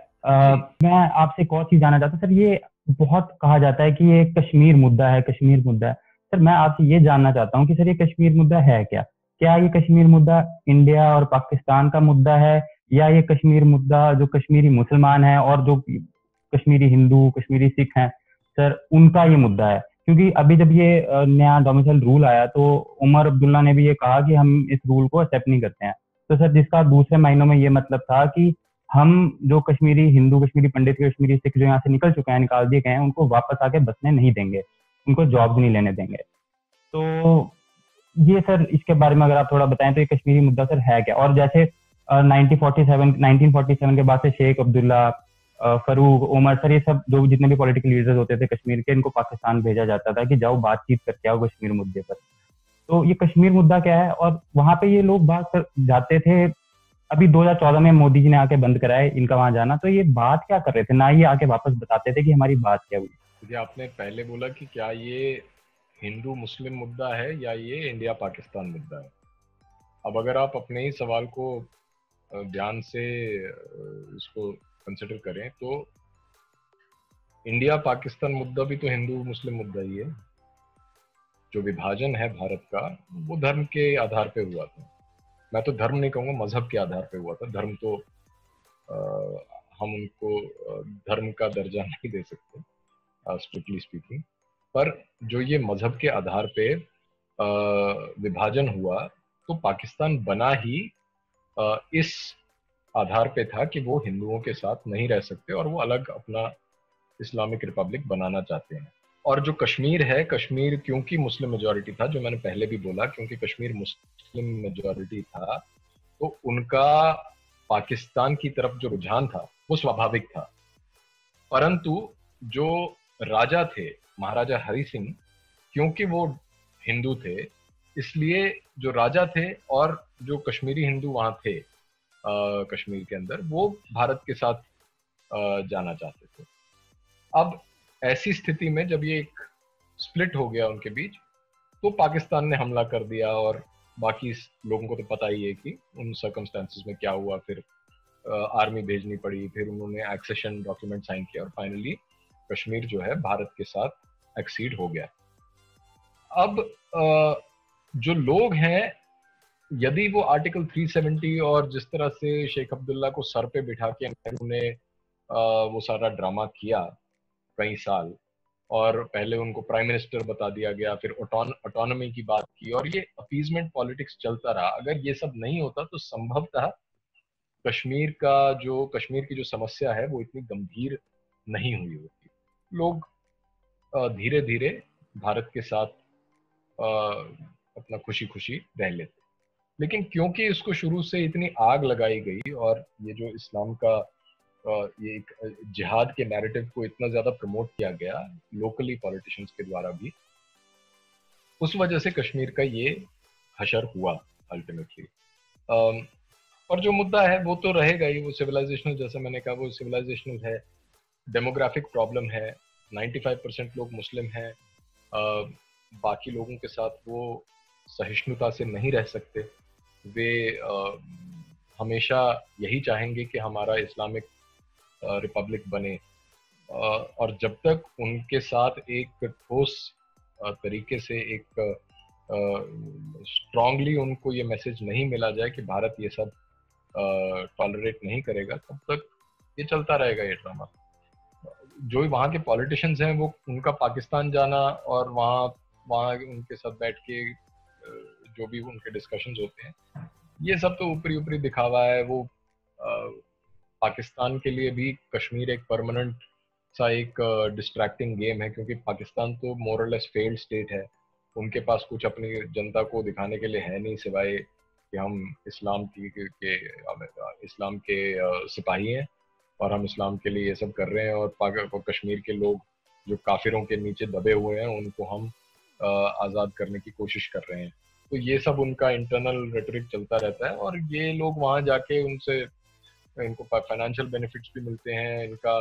मैं आपसे एक और चीज जानना चाहता हूँ सर, ये बहुत कहा जाता है कि ये कश्मीर मुद्दा है, कश्मीर मुद्दा है। सर मैं आपसे ये जानना चाहता हूँ कि सर ये कश्मीर मुद्दा है क्या? क्या ये कश्मीर मुद्दा इंडिया और पाकिस्तान का मुद्दा है, या ये कश्मीर मुद्दा जो कश्मीरी मुसलमान है और जो कश्मीरी हिंदू, कश्मीरी सिख हैं सर, उनका ये मुद्दा है? क्योंकि अभी जब ये नया डोमिसाइल रूल आया तो उमर अब्दुल्ला ने भी ये कहा कि हम इस रूल को एक्सेप्ट नहीं करते हैं। तो सर जिसका दूसरे महीनों में ये मतलब था कि हम जो कश्मीरी हिंदू, कश्मीरी पंडित, कश्मीरी सिख जो यहाँ से निकल चुके हैं, निकाल दिए गए हैं, उनको वापस आके बसने नहीं देंगे, उनको जॉब नहीं लेने देंगे। तो ये सर इसके बारे में अगर आप थोड़ा बताएं तो ये कश्मीरी मुद्दा सर है क्या? और जैसे 1947 के बाद से शेख अब्दुल्ला फरूक, उमर सर, ये सब जो जितने भी पॉलिटिकल लीडर्स होते थे कश्मीर के, इनको पाकिस्तान भेजा जाता था कि जाओ बातचीत करके आओ कश्मीर मुद्दे पर। तो ये कश्मीर मुद्दा क्या है, और वहां पे ये लोग बात कर जाते थे। अभी 2014 में मोदी जी ने आके बंद कराए इनका वहां जाना, तो ये बात क्या कर रहे थे ना, ये आके वापस बताते थे कि हमारी बात क्या हुई। क्योंकि आपने पहले बोला कि क्या ये हिंदू मुस्लिम मुद्दा है या ये इंडिया पाकिस्तान मुद्दा है। अब अगर आप अपने ही सवाल को ध्यान से इसको कंसिडर करें तो इंडिया पाकिस्तान मुद्दा भी तो हिंदू मुस्लिम मुद्दा ही है। जो विभाजन है भारत का, वो धर्म के आधार पे हुआ था। मैं तो धर्म नहीं कहूंगा, मजहब के आधार पे हुआ था। धर्म तो हम उनको धर्म का दर्जा नहीं दे सकते स्ट्रिक्टली स्पीकिंग। पर जो ये मजहब के आधार पे विभाजन हुआ, तो पाकिस्तान बना ही इस आधार पे था कि वो हिंदुओं के साथ नहीं रह सकते और वो अलग अपना इस्लामिक रिपब्लिक बनाना चाहते हैं। और जो कश्मीर है, कश्मीर क्योंकि मुस्लिम मेजॉरिटी था, जो मैंने पहले भी बोला, क्योंकि कश्मीर मुस्लिम मेजॉरिटी था, तो उनका पाकिस्तान की तरफ जो रुझान था वो स्वाभाविक था। परंतु जो राजा थे, महाराजा हरि सिंह, क्योंकि वो हिंदू थे, इसलिए जो राजा थे और जो कश्मीरी हिंदू वहां थे कश्मीर के अंदर, वो भारत के साथ जाना चाहते थे। अब ऐसी स्थिति में जब ये एक स्प्लिट हो गया उनके बीच, तो पाकिस्तान ने हमला कर दिया। और बाकी लोगों को तो पता ही है कि उन सर्कमस्टेंसेस में क्या हुआ। फिर आर्मी भेजनी पड़ी, फिर उन्होंने एक्सेशन डॉक्यूमेंट साइन किया और फाइनली कश्मीर जो है भारत के साथ एक्सीड हो गया। अब जो लोग हैं, यदि वो आर्टिकल 370 और जिस तरह से शेख अब्दुल्ला को सर पे बिठा के उन्होंने वो सारा ड्रामा किया कई साल, और पहले उनको प्राइम मिनिस्टर बता दिया गया, फिर ऑटोनॉमी की बात की, और ये अपीजमेंट पॉलिटिक्स चलता रहा। अगर ये सब नहीं होता तो संभवतः कश्मीर की जो समस्या है वो इतनी गंभीर नहीं हुई होती। लोग धीरे धीरे भारत के साथ अपना खुशी खुशी रह लेते। लेकिन क्योंकि इसको शुरू से इतनी आग लगाई गई और ये जो इस्लाम का ये एक जिहाद के नैरेटिव को इतना ज्यादा प्रमोट किया गया लोकली पॉलिटिशियंस के द्वारा भी, उस वजह से कश्मीर का ये हशर हुआ अल्टीमेटली। और जो मुद्दा है वो तो रहेगा ही, वो सिविलाइजेशनल, जैसे मैंने कहा, वो सिविलाइजेशनल है। डेमोग्राफिक प्रॉब्लम है, 95% लोग मुस्लिम हैं। बाकी लोगों के साथ वो सहिष्णुता से नहीं रह सकते। वे हमेशा यही चाहेंगे कि हमारा इस्लामिक रिपब्लिक बने। और जब तक उनके साथ एक ठोस तरीके से एक स्ट्रांगली उनको ये मैसेज नहीं मिला जाए कि भारत ये सब टॉलरेट नहीं करेगा, तब तक ये चलता रहेगा ये ड्रामा। जो वहाँ के पॉलिटिशियंस हैं, वो उनका पाकिस्तान जाना और वहाँ उनके साथ बैठ के जो भी उनके डिस्कशंस होते हैं, ये सब तो ऊपरी ऊपरी दिखावा है। वो पाकिस्तान के लिए भी कश्मीर एक परमानेंट सा एक डिस्ट्रैक्टिंग गेम है, क्योंकि पाकिस्तान तो मोर और लेस फेल्ड स्टेट है। उनके पास कुछ अपनी जनता को दिखाने के लिए है नहीं, सिवाय कि हम इस्लाम के सिपाही हैं और हम इस्लाम के लिए ये सब कर रहे हैं। और कश्मीर के लोग जो काफिरों के नीचे दबे हुए हैं, उनको हम आज़ाद करने की कोशिश कर रहे हैं। तो ये सब उनका इंटरनल रेटोरिक चलता रहता है। और ये लोग वहाँ जाके इनको फाइनेंशियल बेनिफिट्स भी मिलते हैं, इनका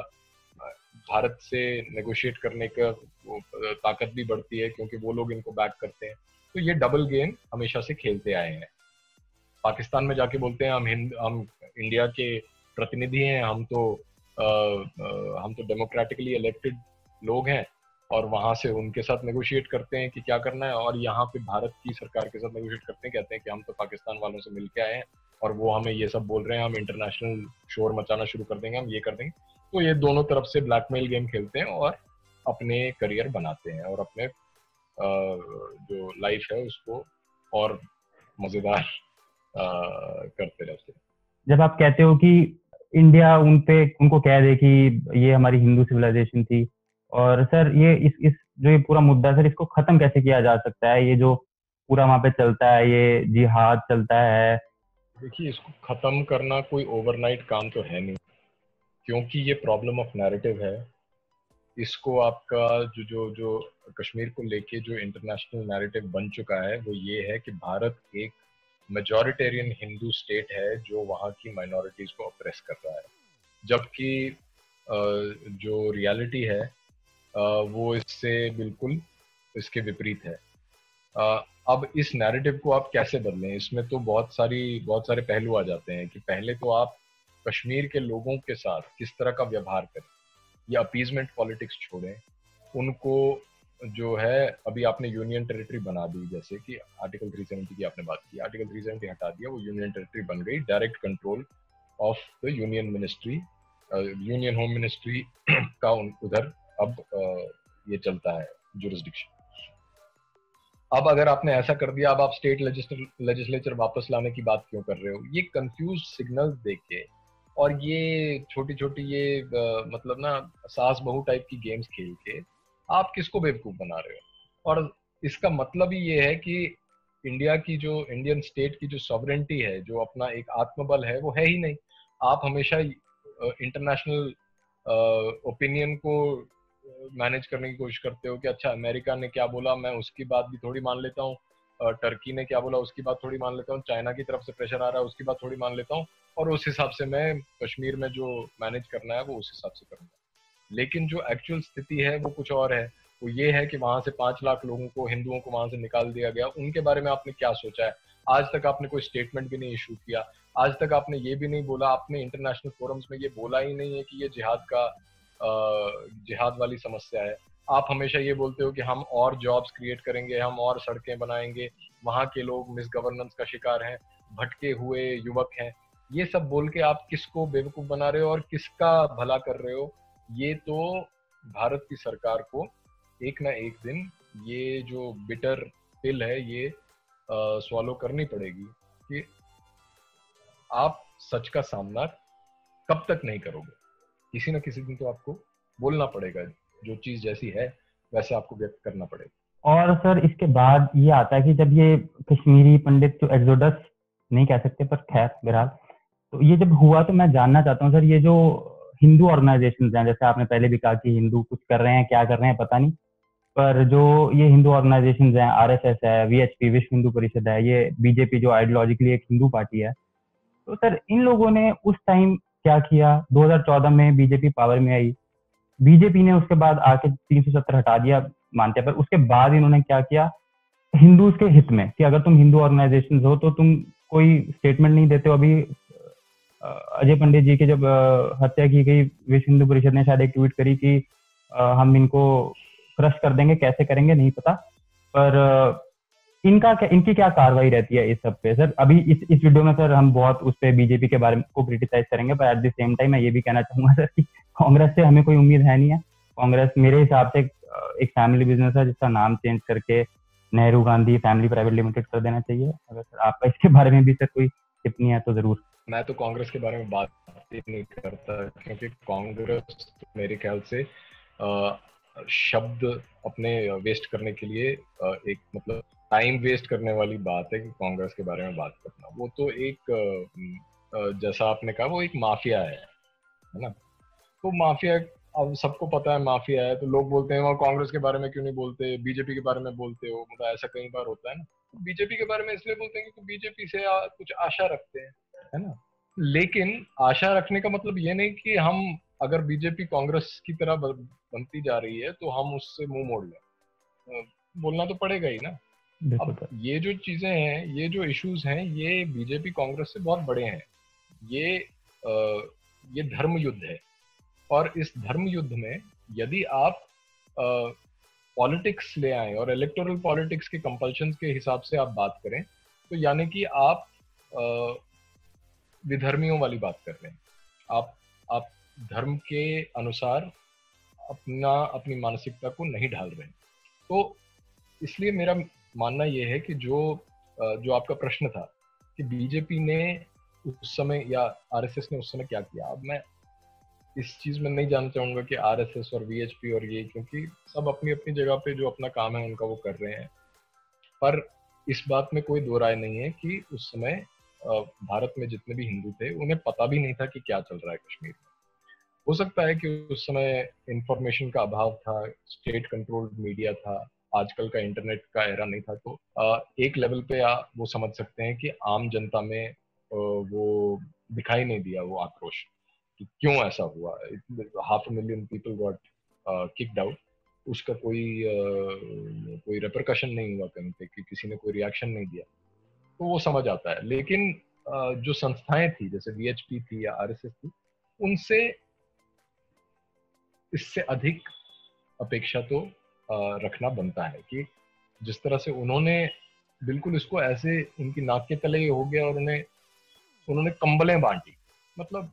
भारत से नेगोशिएट करने का ताकत भी बढ़ती है, क्योंकि वो लोग इनको बैक करते हैं। तो ये डबल गेम हमेशा से खेलते आए हैं। पाकिस्तान में जाके बोलते हैं हम इंडिया के प्रतिनिधि हैं, हम तो डेमोक्रेटिकली इलेक्टेड लोग हैं, और वहां से उनके साथ नेगोशिएट करते हैं कि क्या करना है। और यहाँ पे भारत की सरकार के साथ नेगोशिएट करते हैं, कहते हैं कि हम तो पाकिस्तान वालों से मिलके आए हैं और वो हमें ये सब बोल रहे हैं, हम इंटरनेशनल शोर मचाना शुरू कर देंगे, हम ये कर देंगे। तो ये दोनों तरफ से ब्लैकमेल गेम खेलते हैं और अपने करियर बनाते हैं और अपने जो लाइफ है उसको और मजेदार करते रहते हैं। जब आप कहते हो कि इंडिया उनको कह दे कि ये हमारी हिंदू सिविलाइजेशन थी, और सर ये इस जो ये पूरा मुद्दा सर, इसको खत्म कैसे किया जा सकता है? ये जो पूरा वहां पे चलता है, ये जिहाद चलता है। देखिए, इसको खत्म करना कोई ओवरनाइट काम तो है नहीं। क्योंकि ये प्रॉब्लम ऑफ नैरेटिव है। इसको आपका जो जो जो कश्मीर को लेके जो इंटरनेशनल नैरेटिव बन चुका है वो ये है कि भारत एक मेजॉरिटेरियन हिंदू स्टेट है जो वहाँ की माइनॉरिटीज को ऑप्रेस कर रहा है, जबकि जो रियलिटी है वो इससे बिल्कुल इसके विपरीत है। अब इस नैरेटिव को आप कैसे बदलें, इसमें तो बहुत सारे पहलू आ जाते हैं कि पहले तो आप कश्मीर के लोगों के साथ किस तरह का व्यवहार करें, या अपीजमेंट पॉलिटिक्स छोड़ें उनको। जो है अभी आपने यूनियन टेरिटरी बना दी, जैसे कि आर्टिकल 370 की आपने बात की, आर्टिकल 370 हटा दिया, वो यूनियन टेरिटरी बन गई, direct control of the union ministry, union home ministry का उधर अब ये चलता है जुरिस्डिक्शन। अब अगर आपने ऐसा कर दिया, अब आप स्टेट लेजिस्लेचर वापस लाने की बात क्यों कर रहे हो? ये कंफ्यूज सिग्नल्स देके और ये छोटी छोटी ये मतलब ना सास बहू टाइप की गेम्स खेल के आप किसको बेवकूफ बना रहे हो? और इसका मतलब ही ये है कि इंडियन स्टेट की जो सॉवरेंटी है, जो अपना एक आत्मबल है, वो है ही नहीं। आप हमेशा इंटरनेशनल ओपिनियन को मैनेज करने की कोशिश करते हो कि अच्छा अमेरिका ने क्या बोला मैं उसकी बात भी थोड़ी मान लेता हूँ, टर्की ने क्या बोला उसकी बात थोड़ी मान लेता हूँ, चाइना की तरफ से प्रेशर आ रहा है उसकी बात थोड़ी मान लेता हूँ, और उस हिसाब से मैं कश्मीर में जो मैनेज करना है वो उस हिसाब से करूंगा। लेकिन जो एक्चुअल स्थिति है वो कुछ और है। वो ये है कि वहां से 5 लाख लोगों को, हिंदुओं को वहां से निकाल दिया गया। उनके बारे में आपने क्या सोचा है? आज तक आपने कोई स्टेटमेंट भी नहीं इशू किया। आज तक आपने ये भी नहीं बोला, आपने इंटरनेशनल फोरम्स में ये बोला ही नहीं है कि ये जिहाद वाली समस्या है। आप हमेशा ये बोलते हो कि हम और जॉब्स क्रिएट करेंगे, हम और सड़कें बनाएंगे, वहाँ के लोग मिस गवर्नेंस का शिकार हैं, भटके हुए युवक हैं। ये सब बोल के आप किसको बेवकूफ बना रहे हो और किसका भला कर रहे हो? ये तो भारत की सरकार को एक ना एक दिन ये जो बिटर पिल है ये स्वॉलो करनी पड़ेगी कि आप सच का सामना कब तक नहीं करोगे। किसी ना किसी दिन तो आपको बोलना पड़ेगा, जो चीज जैसी है वैसे आपको व्यक्त करना पड़ेगा। और सर इसके बाद ये आता है कि जब ये कश्मीरी पंडित जो एक्सोडस नहीं कह सकते पर खैर बहरहाल, तो ये जब हुआ तो मैं जानना चाहता हूँ सर, ये जो हिंदू ऑर्गेनाइजेशंस हैं, जैसे आपने पहले भी कहा कि हिंदू कुछ कर रहे हैं, क्या कर रहे हैं पता नहीं, पर जो ये हिंदू ऑर्गेनाइजेशंस हैं, आरएसएस है, वीएचपी विश्व हिंदू परिषद है, ये बीजेपी जो आइडियोलॉजिकली एक हिंदू पार्टी है, तो सर इन लोगों ने उस टाइम क्या किया? 2014 में बीजेपी पावर में आई, बीजेपी ने उसके बाद आके 370 हटा दिया मानते हैं, पर उसके बाद इन्होंने क्या किया हिंदूज के हित में कि अगर तुम हिंदू ऑर्गेनाइजेशन हो तो तुम कोई स्टेटमेंट नहीं देते हो। अभी अजय पंडित जी की जब हत्या की गई, विश्व हिंदू परिषद ने शायद एक ट्वीट करी कि हम इनको क्रश कर देंगे, कैसे करेंगे नहीं पता, पर इनकी क्या कार्रवाई रहती है इस सब पे सर? अभी इस वीडियो में सर हम बहुत उस पे बीजेपी के बारे में को क्रिटिसाइज करेंगे, पर एट द सेम टाइम मैं ये भी कहना चाहूंगा सर कि कांग्रेस से हमें कोई उम्मीद है नहीं है। कांग्रेस मेरे हिसाब से एक फैमिली बिजनेस है जिसका नाम चेंज करके Nehru Gandhi family private limited कर देना चाहिए। अगर सर आपका इसके बारे में भी सर कोई टिप्पणी है तो जरूर। मैं तो कांग्रेस के बारे में बात ही नहीं करता, क्योंकि कांग्रेस मेरे ख्याल से शब्द अपने वेस्ट करने के लिए एक मतलब टाइम वेस्ट करने वाली बात है कि कांग्रेस के बारे में बात करना। वो तो एक जैसा आपने कहा वो एक माफिया है ना। तो माफिया अब सबको पता है माफिया है, तो लोग बोलते हैं वहाँ कांग्रेस के बारे में क्यों नहीं बोलते, बीजेपी के बारे में बोलते हो, मतलब ऐसा कई बार होता है ना। तो बीजेपी के बारे में इसलिए बोलते हैं क्योंकि बीजेपी से कुछ आशा रखते हैं, है ना। लेकिन आशा रखने का मतलब ये नहीं कि हम अगर बीजेपी कांग्रेस की तरह बनती जा रही है तो हम उससे मुंह मोड़ लें। बोलना तो पड़ेगा ही ना। अब ये जो चीजें हैं, ये जो इश्यूज हैं, ये बीजेपी कांग्रेस से बहुत बड़े हैं। ये धर्म युद्ध है, और इस धर्म युद्ध में यदि आप पॉलिटिक्स ले आए और इलेक्टोरल पॉलिटिक्स के कंपल्शन के हिसाब से आप बात करें, तो यानी कि आप विधर्मियों वाली बात कर रहे हैं। आप धर्म के अनुसार अपनी मानसिकता को नहीं ढाल रहे हैं। तो इसलिए मेरा मानना यह है कि जो आपका प्रश्न था कि बीजेपी ने उस समय या आरएसएस ने उस समय क्या किया, अब मैं इस चीज में नहीं जानना चाहूंगा कि आरएसएस और वीएचपी और ये, क्योंकि सब अपनी अपनी जगह पे जो अपना काम है उनका वो कर रहे हैं। पर इस बात में कोई दो राय नहीं है कि उस समय भारत में जितने भी हिंदू थे उन्हें पता भी नहीं था कि क्या चल रहा है कश्मीर में। हो सकता है कि उस समय इंफॉर्मेशन का अभाव था, स्टेट कंट्रोल्ड मीडिया था, आजकल का इंटरनेट का एरा नहीं था, तो एक लेवल पे वो समझ सकते हैं कि आम जनता में वो दिखाई नहीं दिया वो आक्रोश कि क्यों ऐसा हुआ, 500,000 पीपल गॉट किक्ड आउट, उसका कोई रिपरकशन नहीं हुआ कहीं पे कि किसी ने कोई रिएक्शन नहीं दिया, तो वो समझ आता है। लेकिन जो संस्थाएं थी जैसे वीएचपी थी या आरएसएस थी, उनसे इससे अधिक अपेक्षा तो रखना बनता है कि जिस तरह से उन्होंने बिल्कुल इसको ऐसे उनकी नाक के तले ही हो गया और उन्होंने कंबलें बांटी, मतलब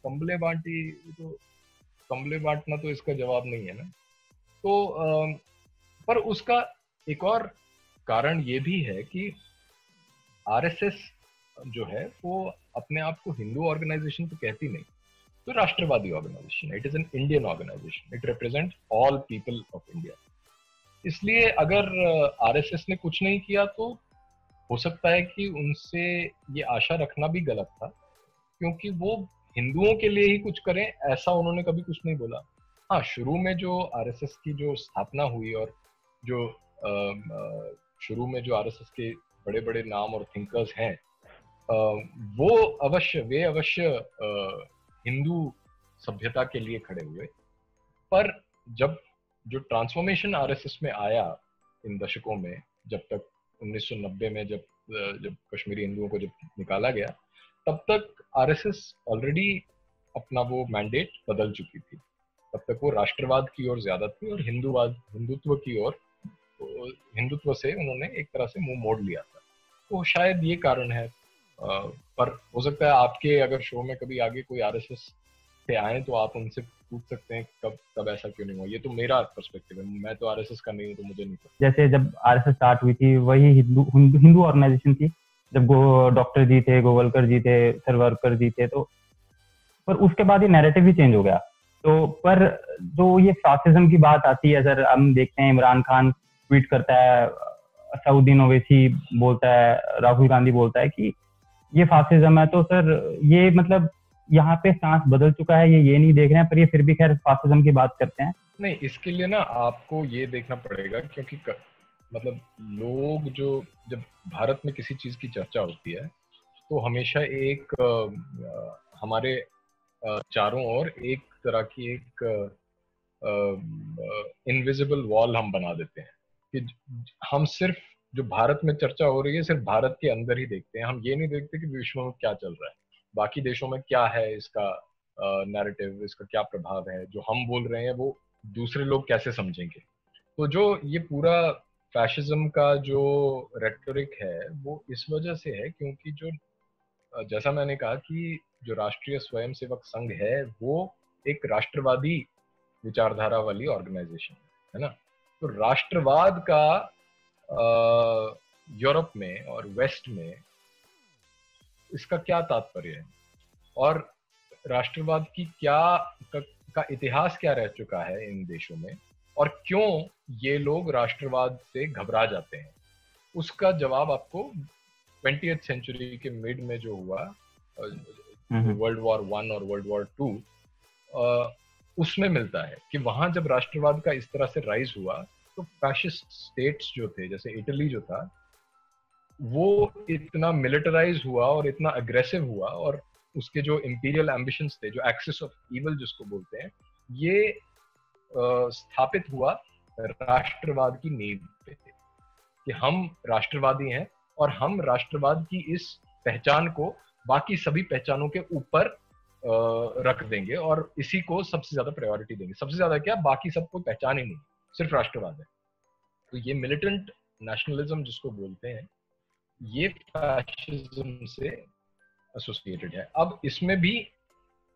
कंबलें बांटी, तो कंबलें बांटना तो इसका जवाब नहीं है ना। तो पर उसका एक और कारण ये भी है कि आरएसएस जो है वो अपने आप को हिंदू ऑर्गेनाइजेशन तो कहती नहीं, तो राष्ट्रवादी ऑर्गेनाइजेशन है। It is an Indian organisation, it represent all people of India. इसलिए अगर आरएसएस ने कुछ नहीं किया तो हो सकता है कि उनसे ये आशा रखना भी गलत था, क्योंकि वो हिंदुओं के लिए ही कुछ करें ऐसा उन्होंने कभी कुछ नहीं बोला। हाँ, शुरू में जो आरएसएस की जो स्थापना हुई और जो शुरू में जो आरएसएस के बड़े बड़े नाम और थिंकर्स हैं, वे अवश्य हिंदू सभ्यता के लिए खड़े हुए। पर जब जो ट्रांसफॉर्मेशन आरएसएस में आया इन दशकों में, जब तक 1990 में जब कश्मीरी हिंदुओं को जब निकाला गया, तब तक आरएसएस ऑलरेडी अपना वो मैंडेट बदल चुकी थी। तब तक वो राष्ट्रवाद की ओर ज्यादा थी और हिंदुत्व की ओर, हिंदुत्व से उन्होंने एक तरह से मुंह मोड़ लिया था। तो शायद ये कारण है। पर हो सकता है आपके अगर शो में कभी आगे कोई आरएसएस से आए तो आप उनसे पूछ सकते हैं कब ऐसा क्यों नहीं हुआ। ये तो मेरा पर्सपेक्टिव है, मैं तो आरएसएस का नहीं हूँ, तो मुझे नहीं पता। जैसे जब आरएसएस स्टार्ट हुई थी वही हिंदू ऑर्गेनाइजेशन थी, जब डॉक्टर जी थे, गोवलकर जी थे, सरवरकर जी थे, तो पर उसके बाद ये नैरेटिव भी चेंज हो गया। तो पर जो ये फासिज्म की बात आती है सर, हम देखते हैं इमरान खान ट्वीट करता है, सऊदीन ओवैसी बोलता है, राहुल गांधी बोलता है कि ये फासिज्म है। तो सर ये मतलब यहाँ पे स्टांस बदल चुका है, ये नहीं देख रहे हैं, पर ये फिर भी खैर फासिज्म की बात करते हैं। नहीं, इसके लिए ना आपको ये देखना पड़ेगा, क्योंकि मतलब लोग जब भारत में किसी चीज की चर्चा होती है तो हमेशा एक हमारे चारों ओर एक तरह की एक इनविजिबल वॉल हम बना देते हैं कि हम सिर्फ जो भारत में चर्चा हो रही है सिर्फ भारत के अंदर ही देखते हैं। हम ये नहीं देखते कि विश्व में क्या चल रहा है, बाकी देशों में क्या है, इसका नैरेटिव, इसका क्या प्रभाव है, जो हम बोल रहे हैं वो दूसरे लोग कैसे समझेंगे। तो जो ये पूरा फैशिज्म का जो रेटोरिक है वो इस वजह से है क्योंकि जो जैसा मैंने कहा कि जो राष्ट्रीय स्वयंसेवक संघ है वो एक राष्ट्रवादी विचारधारा वाली ऑर्गेनाइजेशन है ना। तो राष्ट्रवाद का यूरोप में और वेस्ट में इसका क्या तात्पर्य है और राष्ट्रवाद की का इतिहास क्या रह चुका है इन देशों में और क्यों ये लोग राष्ट्रवाद से घबरा जाते हैं, उसका जवाब आपको 20th सेंचुरी के मिड में जो हुआ वर्ल्ड वॉर 1 और वर्ल्ड वॉर 2 उसमें मिलता है कि वहां जब राष्ट्रवाद का इस तरह से राइज हुआ तो फैशिस्ट स्टेट्स जो थे, जैसे इटली जो था, वो इतना मिलिटराइज हुआ और इतना अग्रेसिव हुआ और उसके जो इंपीरियल एम्बिशंस थे, जो एक्सिस ऑफ इवल जिसको बोलते हैं, ये स्थापित हुआ राष्ट्रवाद की नींव पे कि हम राष्ट्रवादी हैं और हम राष्ट्रवाद की इस पहचान को बाकी सभी पहचानों के ऊपर रख देंगे और इसी को सबसे ज्यादा प्रायोरिटी देंगे। सबसे ज्यादा क्या, बाकी सब कोई पहचान ही नहीं, सिर्फ राष्ट्रवाद है। तो ये मिलिटेंट नेशनलिज्म जिसको बोलते हैं, ये फैशिज्म से एसोसिएटेड है। अब इसमें भी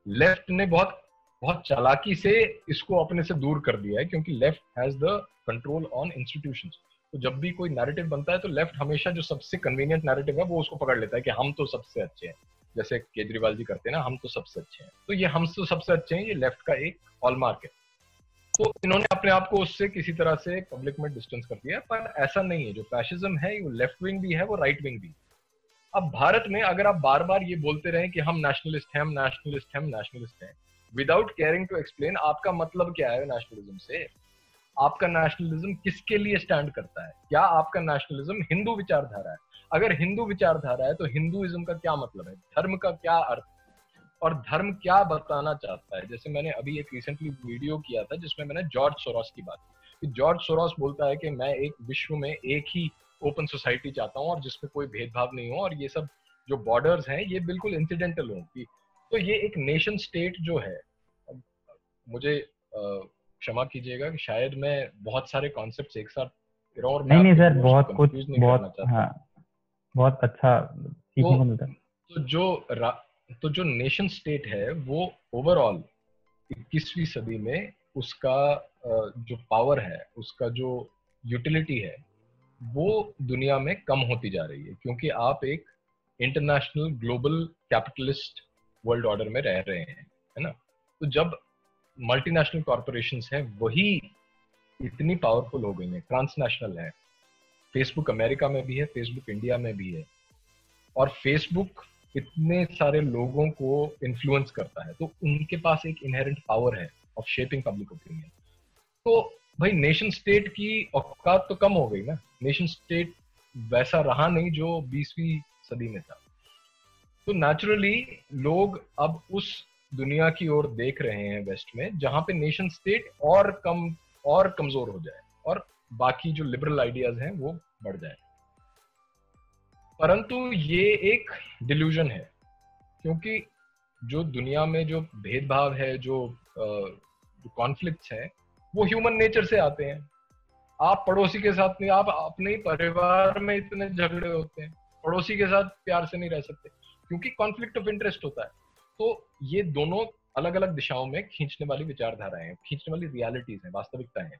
लेफ्ट ने बहुत बहुत चालाकी से इसको अपने से दूर कर दिया है क्योंकि left has the control on institutions. तो जब भी कोई नैरेटिव बनता है तो लेफ्ट हमेशा जो सबसे कन्वीनियंट नैरेटिव है वो उसको पकड़ लेता है कि हम तो सबसे अच्छे हैं, जैसे केजरीवाल जी करते हैं ना, हम तो सबसे अच्छे हैं। तो ये हम तो सबसे अच्छे हैं, ये लेफ्ट का एक हॉलमार्क है। तो इन्होंने अपने आप को उससे किसी तरह से पब्लिक में डिस्टेंस कर दिया है, पर ऐसा नहीं है। जो फैशिज्म है वो लेफ्ट विंग भी है, वो राइट विंग भी। अब भारत में अगर आप बार बार ये बोलते रहे कि हम नेशनलिस्ट हैं, हम नेशनलिस्ट हैं, हम नेशनलिस्ट हैं, विदाउट केयरिंग टू एक्सप्लेन आपका मतलब क्या है नेशनलिज्म से, आपका नेशनलिज्म किसके लिए स्टैंड करता है, क्या आपका नेशनलिज्म हिंदू विचारधारा है? अगर हिंदू विचारधारा है तो हिंदुइज्म का क्या मतलब है, धर्म का क्या अर्थ, और धर्म क्या बताना चाहता है? जैसे मैंने अभी एक रिसेंटली वीडियो किया था जिसमें मैंने जॉर्ज सोरोस की बात की, कि जॉर्ज सोरोस बोलता है कि मैं एक विश्व में एक ही ओपन सोसाइटी चाहता हूँ और जिसमें कोई भेदभाव नहीं हो, और ये सब जो बॉर्डर्स हैं ये बिल्कुल इंसिडेंटल हो। तो ये एक नेशन स्टेट जो है, मुझे क्षमा कीजिएगा कि शायद मैं बहुत सारे कॉन्सेप्ट्स एक साथ कह रहा हूं और मैं नहीं नहीं आपके सर, व्यूअर्स बहुत को कुछ, कंफ्यूज नहीं करना बहुत, चाहता। हाँ, बहुत अच्छा सीखने को मिलता है। तो जो नेशन स्टेट है वो ओवरऑल 21वीं सदी में उसका जो पावर है, उसका जो यूटिलिटी है, वो दुनिया में कम होती जा रही है, क्योंकि आप एक international global capitalist world order में रह रहे हैं, है ना? तो जब मल्टीनेशनल कॉरपोरेशंस हैं वही इतनी पावरफुल हो गई हैं, ट्रांसनेशनल है, फेसबुक अमेरिका में भी है, फेसबुक इंडिया में भी है, और फेसबुक इतने सारे लोगों को इन्फ्लुएंस करता है, तो उनके पास एक इनहेरेंट पावर है ऑफ शेपिंग पब्लिक ओपिनियन। तो भाई नेशन स्टेट की औकात तो कम हो गई ना, नेशन स्टेट वैसा रहा नहीं जो 20वीं सदी में था। तो नेचुरली लोग अब उस दुनिया की ओर देख रहे हैं वेस्ट में, जहां पे नेशन स्टेट और कमजोर हो जाए और बाकी जो लिबरल आइडियाज हैं वो बढ़ जाए। परंतु ये एक डिल्यूजन है, क्योंकि जो दुनिया में जो भेदभाव है, जो कॉन्फ्लिक्ट्स हैं, वो ह्यूमन नेचर से आते हैं। आप पड़ोसी के साथ नहीं, आप अपने ही परिवार में इतने झगड़े होते हैं, पड़ोसी के साथ प्यार से नहीं रह सकते, क्योंकि कॉन्फ्लिक्ट ऑफ इंटरेस्ट होता है। तो ये दोनों अलग अलग दिशाओं में खींचने वाली विचारधाराएं हैं, खींचने वाली रियलिटीज हैं, वास्तविकताएं हैं।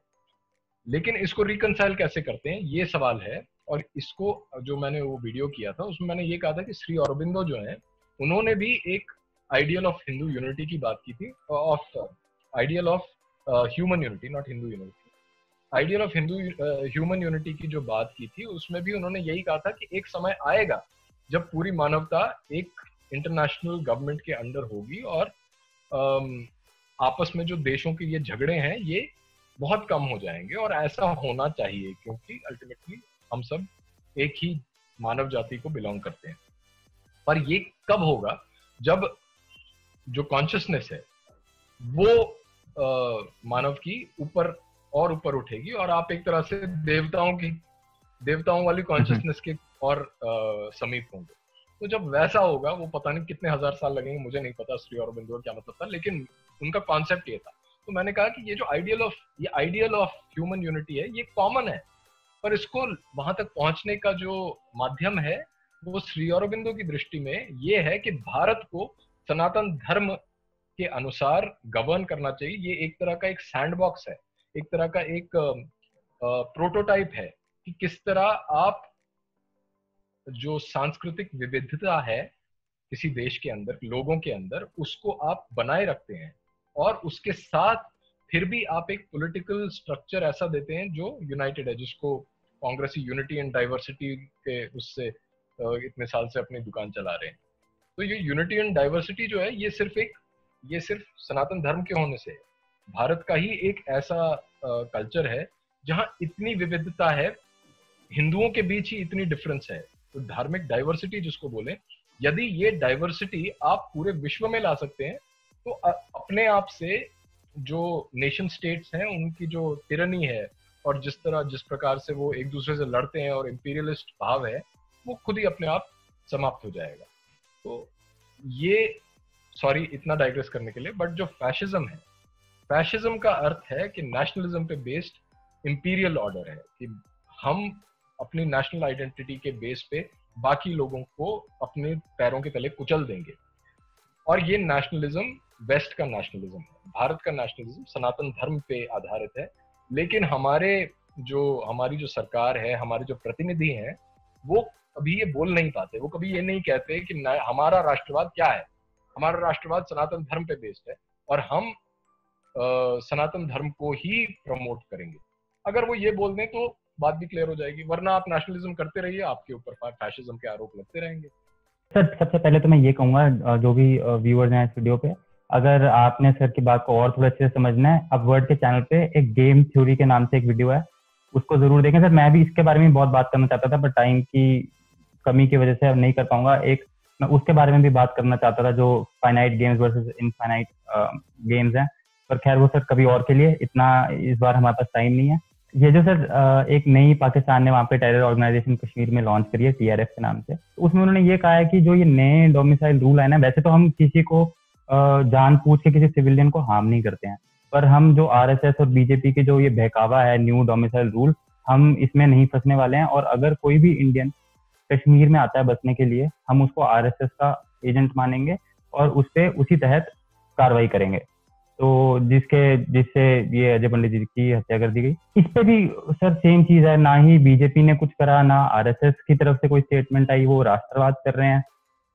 लेकिन इसको रिकंसाइल कैसे करते हैं, ये सवाल है। और इसको जो मैंने वो वीडियो किया था उसमें मैंने ये कहा था कि श्री अरबिंदो जो है, उन्होंने भी एक आइडियल ऑफ हिंदू यूनिटी की बात की थी, of ideal of human unity, not Hindu unity, ideal of Hindu human unity की जो बात की थी, उसमें भी उन्होंने यही कहा था कि एक समय आएगा जब पूरी मानवता एक इंटरनेशनल गवर्नमेंट के अंडर होगी और आपस में जो देशों के ये झगड़े हैं ये बहुत कम हो जाएंगे, और ऐसा होना चाहिए, क्योंकि अल्टीमेटली हम सब एक ही मानव जाति को बिलोंग करते हैं। पर ये कब होगा? जब जो कॉन्शियसनेस है वो मानव की ऊपर और ऊपर उठेगी, और आप एक तरह से देवताओं वाली कॉन्शियसनेस के और समीप होंगे। तो जब वैसा होगा, वो पता नहीं कितने हजार साल लगेंगे, मुझे नहीं पता श्री अरबिंदो क्या मतलब था, लेकिन उनका कॉन्सेप्ट ये था। तो मैंने कहा कि ये जो आइडियल ऑफ ह्यूमन यूनिटी है, ये कॉमन है, पर इसको वहां तक पहुंचने का जो माध्यम है वो श्री अरबिंदो की दृष्टि में ये है कि भारत को सनातन धर्म के अनुसार गवर्न करना चाहिए। ये एक तरह का एक सैंडबॉक्स है, एक तरह का एक प्रोटोटाइप है कि किस तरह आप जो सांस्कृतिक विविधता है किसी देश के अंदर, लोगों के अंदर, उसको आप बनाए रखते हैं, और उसके साथ फिर भी आप एक पॉलिटिकल स्ट्रक्चर ऐसा देते हैं जो यूनाइटेड है, जिसको कांग्रेसी यूनिटी एंड डाइवर्सिटी के उससे इतने साल से अपनी दुकान चला रहे हैं। तो ये यूनिटी एंड डाइवर्सिटी जो है, ये सिर्फ सनातन धर्म के होने से है। भारत का ही एक ऐसा कल्चर है जहां इतनी विविधता है, हिंदुओं के बीच ही इतनी डिफरेंस है। तो धार्मिक डाइवर्सिटी जिसको बोले, यदि ये डाइवर्सिटी आप पूरे विश्व में ला सकते हैं, तो अपने आप से जो नेशन स्टेट्स हैं उनकी जो टिरनी है, और जिस प्रकार से वो एक दूसरे से लड़ते हैं और इंपीरियलिस्ट भाव है, वो खुद ही अपने आप समाप्त हो जाएगा। तो ये, सॉरी इतना डाइग्रेस करने के लिए, बट जो फैशिज्म है, फैशिज्म का अर्थ है कि नेशनलिज्म पे बेस्ड इंपीरियल ऑर्डर है, कि हम अपनी नेशनल आइडेंटिटी के बेस पे बाकी लोगों को अपने पैरों के तले कुचल देंगे। और ये नेशनलिज्म वेस्ट का नेशनलिज्म है, भारत का नेशनलिज्म सनातन धर्म पे आधारित है। लेकिन हमारी जो सरकार है, हमारे जो प्रतिनिधि हैं, वो कभी ये बोल नहीं पाते, वो कभी ये नहीं कहते कि हमारा राष्ट्रवाद क्या है। हमारा राष्ट्रवाद सनातन धर्म पे बेस्ड है, और हम सनातन धर्म को ही प्रमोट करेंगे। अगर वो ये बोल दें तो बात भी क्लियर हो जाएगी, वरना आप नेशनलिज्म करते रहिए, आपके ऊपर फैशिज्म के आरोप लगते रहेंगे। सर सबसे पहले तो मैं ये कहूँगा, जो भी व्यूअर्स हैं इस वीडियो पे, अगर आपने सर की बात को और थोड़ा अच्छे से समझना है, अपवर्ड के चैनल पे एक गेम थ्योरी के नाम से एक वीडियो है, उसको जरूर देखें सर। मैं भी इसके बारे में बहुत बात करना चाहता था, पर टाइम की कमी की वजह से अब नहीं कर पाऊंगा। एक मैं उसके बारे में भी बात करना चाहता था, जो finite games versus infinite games हैं, पर खैर वो सर कभी और के लिए, इतना इस बार हमारे पास टाइम नहीं है। ये जो सर एक नई पाकिस्तान ने वहाँ पे टेरर ऑर्गेनाइजेशन कश्मीर में लॉन्च करी है, टीआरएफ के नाम से, तो उसमें उन्होंने ये कहा है कि जो ये नए डोमिसाइल रूल है ना, वैसे तो हम किसी को जान पूछ के किसी सिविलियन को हार्म नहीं करते हैं, पर हम जो आरएसएस और बीजेपी के जो ये बहकावा है न्यू डोमिसाइल रूल, हम इसमें नहीं फंसने वाले हैं। और अगर कोई भी इंडियन कश्मीर में आता है बसने के लिए, हम उसको आरएसएस का एजेंट मानेंगे और उस पे उसी तहत कार्रवाई करेंगे। तो जिससे ये अजय पंडित जी की हत्या कर दी गई, इस पे भी सर सेम चीज है, ना ही बीजेपी ने कुछ करा, ना आरएसएस की तरफ से कोई स्टेटमेंट आई। वो राष्ट्रवाद कर रहे हैं,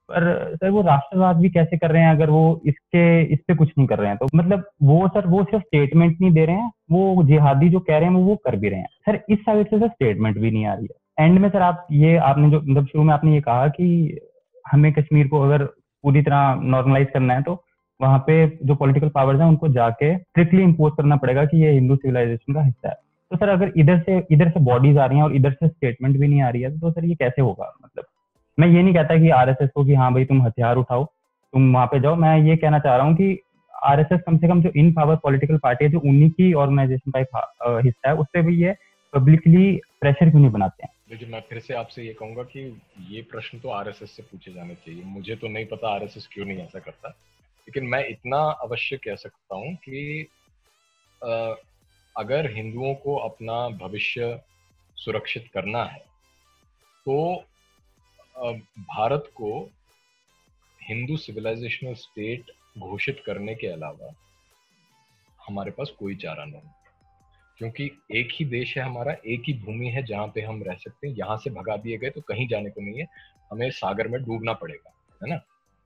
पर सर वो राष्ट्रवाद भी कैसे कर रहे हैं अगर वो इस पे कुछ नहीं कर रहे हैं? तो मतलब वो सर वो सिर्फ स्टेटमेंट नहीं दे रहे हैं, वो जिहादी जो कह रहे हैं वो कर भी रहे हैं। सर इस साइड से सर स्टेटमेंट भी नहीं आ रही है। एंड में सर आपने जो मतलब शुरू में आपने ये कहा कि हमें कश्मीर को अगर पूरी तरह नॉर्मलाइज करना है, तो वहाँ पे जो पॉलिटिकल पावर्स हैं उनको जाके स्ट्रिक्टली इम्पोज करना पड़ेगा कि ये हिंदू सिविलाइजेशन का हिस्सा है। तो सर अगर इधर से बॉडीज आ रही हैं और इधर से स्टेटमेंट भी नहीं आ रही है, तो सर ये कैसे होगा? मतलब मैं ये नहीं कहता कि आरएसएस को कि हाँ भाई तुम हथियार उठाओ, तुम वहां पे जाओ। मैं ये कहना चाह रहा हूँ कि आरएसएस कम से कम जो इन पावर पॉलिटिकल पार्टी है, जो उन्हीं की ऑर्गेनाइजेशन का एक हिस्सा है, उस पर भी ये पब्लिकली प्रेशर क्यों नहीं बनाते हैं? देखिए, मैं फिर से आपसे ये कहूंगा कि ये प्रश्न तो आरएसएस से पूछे जाने चाहिए। मुझे तो नहीं पता आरएसएस क्यों नहीं ऐसा करता, लेकिन मैं इतना अवश्य कह सकता हूँ कि अगर हिंदुओं को अपना भविष्य सुरक्षित करना है, तो भारत को हिंदू सिविलाइजेशनल स्टेट घोषित करने के अलावा हमारे पास कोई चारा नहीं, क्योंकि एक ही देश है हमारा, एक ही भूमि है जहाँ पे हम रह सकते हैं। यहाँ से भगा दिए गए तो कहीं जाने को नहीं है, हमें सागर में डूबना पड़ेगा, है ना।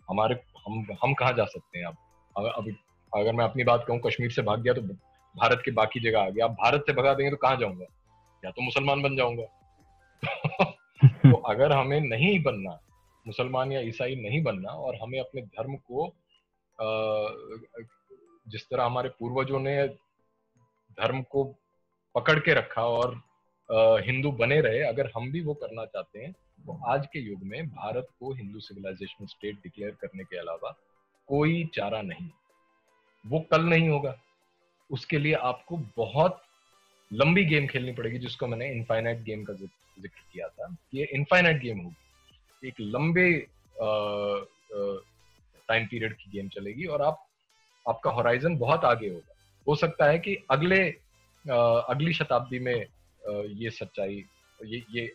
हमारे हम कहाँ जा सकते हैं? अब अभी अगर मैं अपनी बात कहूँ, कश्मीर से भाग गया तो भारत के बाकी जगह आ गया। अब भारत से भगा देंगे तो कहाँ जाऊंगा? या तो मुसलमान बन जाऊंगा। तो अगर हमें नहीं बनना, मुसलमान या ईसाई नहीं बनना, और हमें अपने धर्म को जिस तरह हमारे पूर्वजों ने धर्म को पकड़ के रखा और हिंदू बने रहे, अगर हम भी वो करना चाहते हैं, तो आज के युग में भारत को हिंदू सिविलाइजेशन स्टेट डिक्लेयर करने के अलावा कोई चारा नहीं। वो कल नहीं होगा, उसके लिए आपको बहुत लंबी गेम खेलनी पड़ेगी, जिसको मैंने इनफाइनाइट गेम का जिक्र किया था। ये इनफाइनाइट गेम होगी, एक लंबे टाइम पीरियड की गेम चलेगी, और आपका होराइजन बहुत आगे होगा। हो सकता है कि अगली शताब्दी में ये सच्चाई ये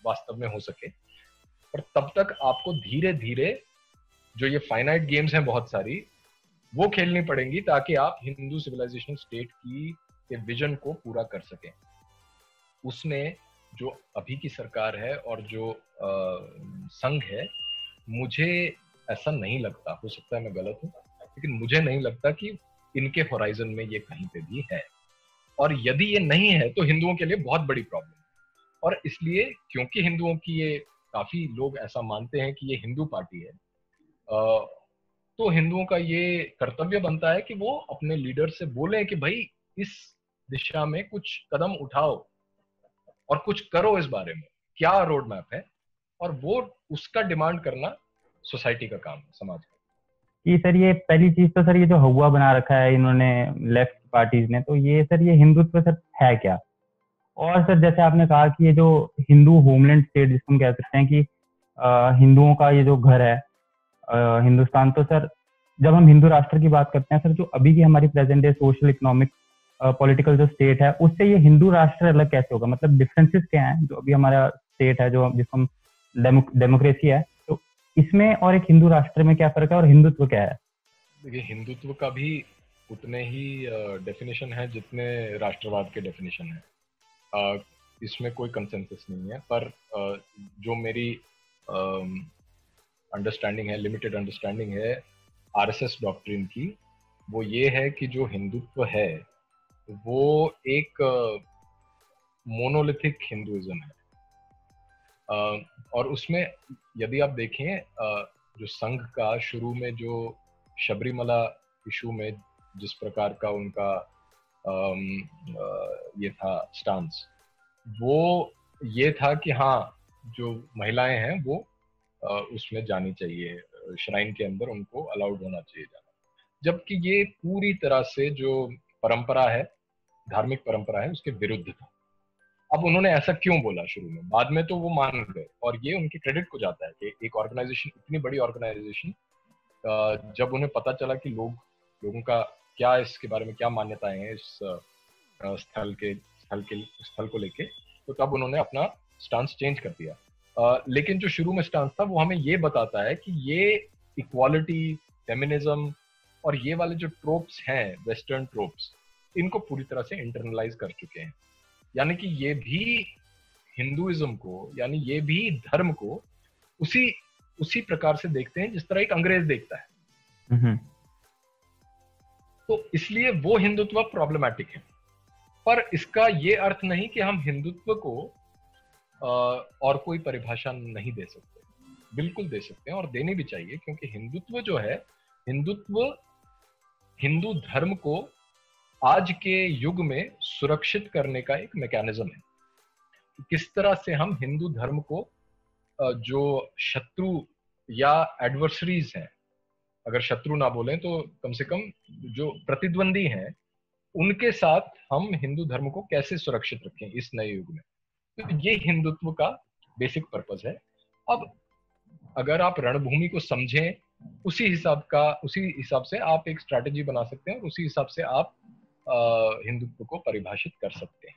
वास्तव में हो सके, पर तब तक आपको धीरे धीरे जो ये फाइनाइट गेम्स हैं बहुत सारी, वो खेलनी पड़ेंगी, ताकि आप हिंदू सिविलाइजेशन स्टेट की के विजन को पूरा कर सकें। उसमें जो अभी की सरकार है और जो संघ है, मुझे ऐसा नहीं लगता, हो सकता है मैं गलत हूं, लेकिन मुझे नहीं लगता कि इनके होराइजन में ये कहीं पे भी है। और यदि ये नहीं है तो हिंदुओं के लिए बहुत बड़ी प्रॉब्लम है। और इसलिए, क्योंकि हिंदुओं की ये, काफी लोग ऐसा मानते हैं कि ये हिंदू पार्टी है, तो हिंदुओं का ये कर्तव्य बनता है कि वो अपने लीडर से बोलें कि भाई इस दिशा में कुछ कदम उठाओ और कुछ करो, इस बारे में क्या रोड मैप है, और वो उसका डिमांड करना सोसाइटी का काम है, समाज का। कि सर ये पहली चीज तो सर ये जो हवा बना रखा है इन्होंने लेफ्ट पार्टीज ने, तो ये सर ये हिंदुत्व सर है क्या? और सर जैसे आपने कहा कि ये जो हिंदू होमलैंड स्टेट जिसको हम कह सकते हैं कि हिंदुओं का ये जो घर है हिंदुस्तान, तो सर जब हम हिंदू राष्ट्र की बात करते हैं सर, जो अभी की हमारी present day social economic political जो स्टेट है, उससे ये हिंदू राष्ट्र अलग कैसे होगा? मतलब डिफरेंसेस क्या हैं जो अभी हमारा स्टेट है, जो जिसको हम डेमोक्रेसी है, तो इसमें और एक हिंदू राष्ट्र में क्या फर्क है, और हिंदुत्व क्या है? देखिए, हिंदुत्व का भी उतने ही डेफिनेशन है जितने राष्ट्रवाद के डेफिनेशन है। इसमें कोई कंसेंसस नहीं है, पर जो मेरी अंडरस्टैंडिंग है, लिमिटेड अंडरस्टैंडिंग है आरएसएस डॉक्ट्रिन की, वो ये है कि जो हिंदुत्व है वो एक मोनोलिथिक हिंदुइज्म है। और उसमें यदि आप देखें, जो संघ का शुरू में जो शबरीमला इशू में जिस प्रकार का उनका ये था स्टांस, वो ये था कि हाँ जो महिलाएं हैं वो उसमें जानी चाहिए, श्राइन के अंदर उनको अलाउड होना चाहिए जाना, जबकि ये पूरी तरह से जो परंपरा है, धार्मिक परंपरा है, उसके विरुद्ध था। अब उन्होंने ऐसा क्यों बोला शुरू में, बाद में तो वो मान गए, और ये उनके क्रेडिट को जाता है कि एक ऑर्गेनाइजेशन, इतनी बड़ी ऑर्गेनाइजेशन, जब उन्हें पता चला कि लोगों का क्या इसके बारे में क्या मान्यताएं हैं इस स्थल को लेके, तो तब उन्होंने अपना स्टांस चेंज कर दिया। लेकिन जो शुरू में स्टांस था वो हमें ये बताता है कि ये इक्वालिटी, फेमिनिज्म और ये वाले जो ट्रोप्स हैं, वेस्टर्न ट्रोप्स, इनको पूरी तरह से इंटरनलाइज कर चुके हैं। यानी कि ये भी हिंदुइज्म को, यानी ये भी धर्म को उसी प्रकार से देखते हैं जिस तरह एक अंग्रेज देखता है। तो इसलिए वो हिंदुत्व प्रॉब्लमैटिक है। पर इसका ये अर्थ नहीं कि हम हिंदुत्व को और कोई परिभाषा नहीं दे सकते, बिल्कुल दे सकते हैं और देनी भी चाहिए, क्योंकि हिंदुत्व जो है, हिंदुत्व हिंदू धर्म को आज के युग में सुरक्षित करने का एक मैकेनिज्म है। किस तरह से हम हिंदू धर्म को जो शत्रु या एडवर्सरीज हैं, अगर शत्रु ना बोलें तो कम से कम जो प्रतिद्वंदी हैं, उनके साथ हम हिंदू धर्म को कैसे सुरक्षित रखें इस नए युग में। तो ये हिंदुत्व का बेसिक पर्पस है। अब अगर आप रणभूमि को समझें, उसी हिसाब से आप एक स्ट्रैटेजी बना सकते हैं और उसी हिसाब से आप हिंदुत्व को परिभाषित कर सकते हैं।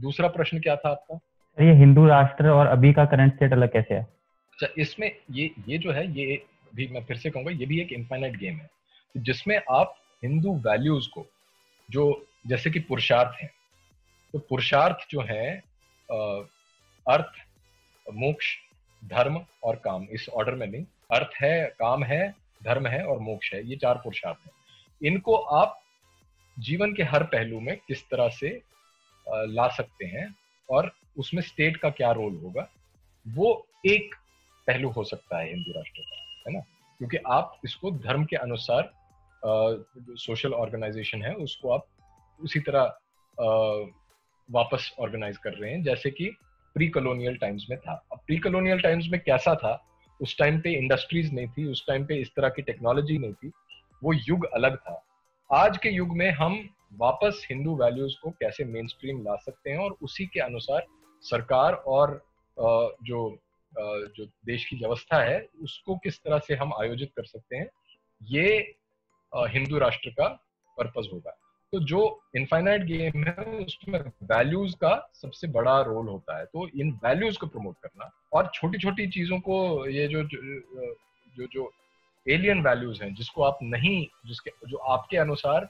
दूसरा प्रश्न क्या था आपका? ये हिंदू राष्ट्र और अभी का करंट स्टेट अलग कैसे है? अच्छा, इसमें ये जो है, ये भी मैं फिर से कहूंगा, ये भी एक इनफाइनाइट गेम है, जिसमें आप हिंदू वैल्यूज को, जो जैसे कि पुरुषार्थ है, तो पुरुषार्थ जो है अर्थ, मोक्ष, धर्म और काम, इस ऑर्डर में नहीं, अर्थ है, काम है, धर्म है और मोक्ष है, ये 4 पुरुषार्थ हैं। इनको आप जीवन के हर पहलू में किस तरह से ला सकते हैं और उसमें स्टेट का क्या रोल होगा, वो एक पहलू हो सकता है हिंदू राष्ट्र का, है ना। क्योंकि आप इसको धर्म के अनुसार सोशल ऑर्गेनाइजेशन है उसको आप उसी तरह वापस ऑर्गेनाइज कर रहे हैं जैसे कि प्री कॉलोनियल टाइम्स में था। अब प्री कॉलोनियल टाइम्स में कैसा था, उस टाइम पे इंडस्ट्रीज नहीं थी, उस टाइम पे इस तरह की टेक्नोलॉजी नहीं थी, वो युग अलग था। आज के युग में हम वापस हिंदू वैल्यूज को कैसे मेन स्ट्रीम ला सकते हैं और उसी के अनुसार सरकार और जो देश की व्यवस्था है उसको किस तरह से हम आयोजित कर सकते हैं, ये हिंदू राष्ट्र का पर्पस होगा। तो जो इनफाइनाइट गेम है उसमें वैल्यूज का सबसे बड़ा रोल होता है, तो इन वैल्यूज को प्रमोट करना और छोटी छोटी चीजों को, ये जो एलियन वैल्यूज हैं जिसको आप नहीं, जो आपके अनुसार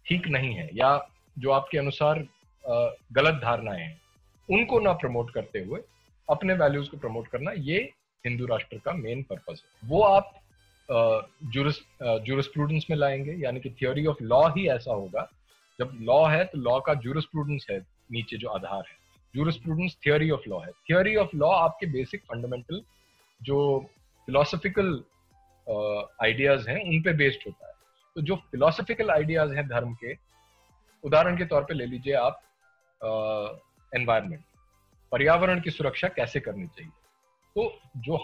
ठीक नहीं है या जो आपके अनुसार गलत धारणाएं हैं, उनको ना प्रमोट करते हुए अपने वैल्यूज को प्रमोट करना, ये हिंदू राष्ट्र का मेन पर्पस है। वो आप जूरिस्प्रूडेंस में लाएंगे, यानी कि थियोरी ऑफ लॉ ही ऐसा होगा। जब लॉ है तो लॉ का जूरिस्प्रूडेंस है नीचे जो आधार है, जूरिस्प्रूडेंस थियोरी ऑफ लॉ है। थियोरी ऑफ लॉ आपके बेसिक फंडामेंटल जो फिलोसॉफिकल आइडियाज हैं उन पे बेस्ड होता है। तो जो फिलोसॉफिकल आइडियाज हैं धर्म के, उदाहरण के तौर पे ले लीजिए आप एनवायरनमेंट, पर्यावरण की सुरक्षा कैसे करनी चाहिए। तो जो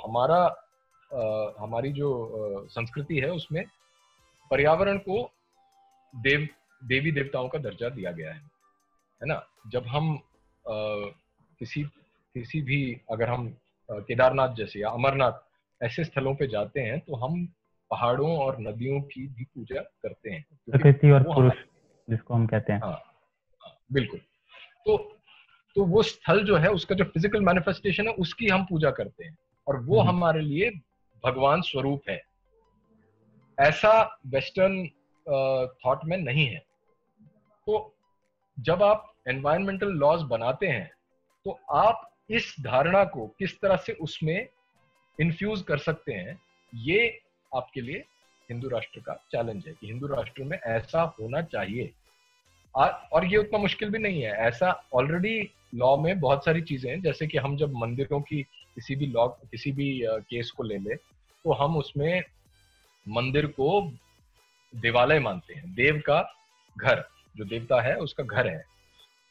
हमारी जो संस्कृति है उसमें पर्यावरण को देवी देवताओं का दर्जा दिया गया है ना। जब हम किसी भी, अगर हम केदारनाथ जैसे या अमरनाथ ऐसे स्थलों पे जाते हैं तो हम पहाड़ों और नदियों की भी पूजा करते हैं, प्रकृति और पुरुष जिसको हम कहते हैं। हाँ, बिल्कुल। तो वो स्थल जो है उसका जो फिजिकल मैनिफेस्टेशन है उसकी हम पूजा करते हैं और वो हमारे लिए भगवान स्वरूप है। ऐसा वेस्टर्न थॉट में नहीं है। तो जब आप एनवायरमेंटल लॉज बनाते हैं तो आप इस धारणा को किस तरह से उसमें इन्फ्यूज कर सकते हैं, ये आपके लिए हिंदू राष्ट्र का चैलेंज है कि हिंदू राष्ट्र में ऐसा होना चाहिए। और ये उतना मुश्किल भी नहीं है, ऐसा ऑलरेडी लॉ में बहुत सारी चीजें हैं। जैसे कि हम जब मंदिरों की किसी भी केस को ले ले तो हम उसमें मंदिर को देवालय मानते हैं, देव का घर, जो देवता है उसका घर है,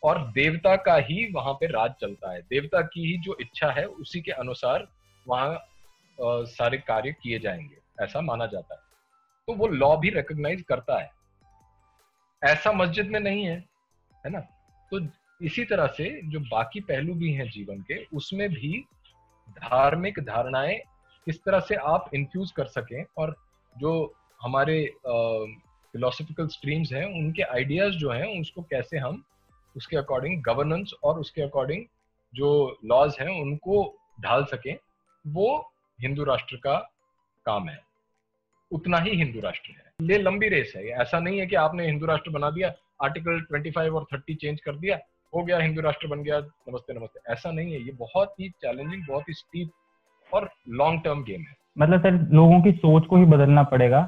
और देवता का ही वहां पे राज चलता है, देवता की ही जो इच्छा है उसी के अनुसार वहां सारे कार्य किए जाएंगे, ऐसा माना जाता है। तो वो लॉ भी रिकॉग्नाइज करता है, ऐसा मस्जिद में नहीं है ना। तो इसी तरह से जो बाकी पहलू भी हैं जीवन के, उसमें भी धार्मिक धारणाएं किस तरह से आप इन्फ्यूज कर सकें, और जो हमारे फिलोसफिकल स्ट्रीम्स हैं उनके आइडियाज जो हैं उसको कैसे हम उसके अकॉर्डिंग गवर्नेंस और उसके अकॉर्डिंग जो लॉज हैं उनको ढाल सकें, वो हिंदू राष्ट्र का काम है, उतना ही हिंदू राष्ट्र है। ये लंबी रेस है, ऐसा नहीं है कि आपने हिंदू राष्ट्र बना दिया, आर्टिकल 25 और 30 चेंज कर दिया, हो गया हिंदू राष्ट्र बन गया, नमस्ते नमस्ते, ऐसा नहीं है। ये बहुत ही चैलेंजिंग, बहुत ही स्टीप और लॉन्ग टर्म गेम है। मतलब सर लोगों की सोच को ही बदलना पड़ेगा।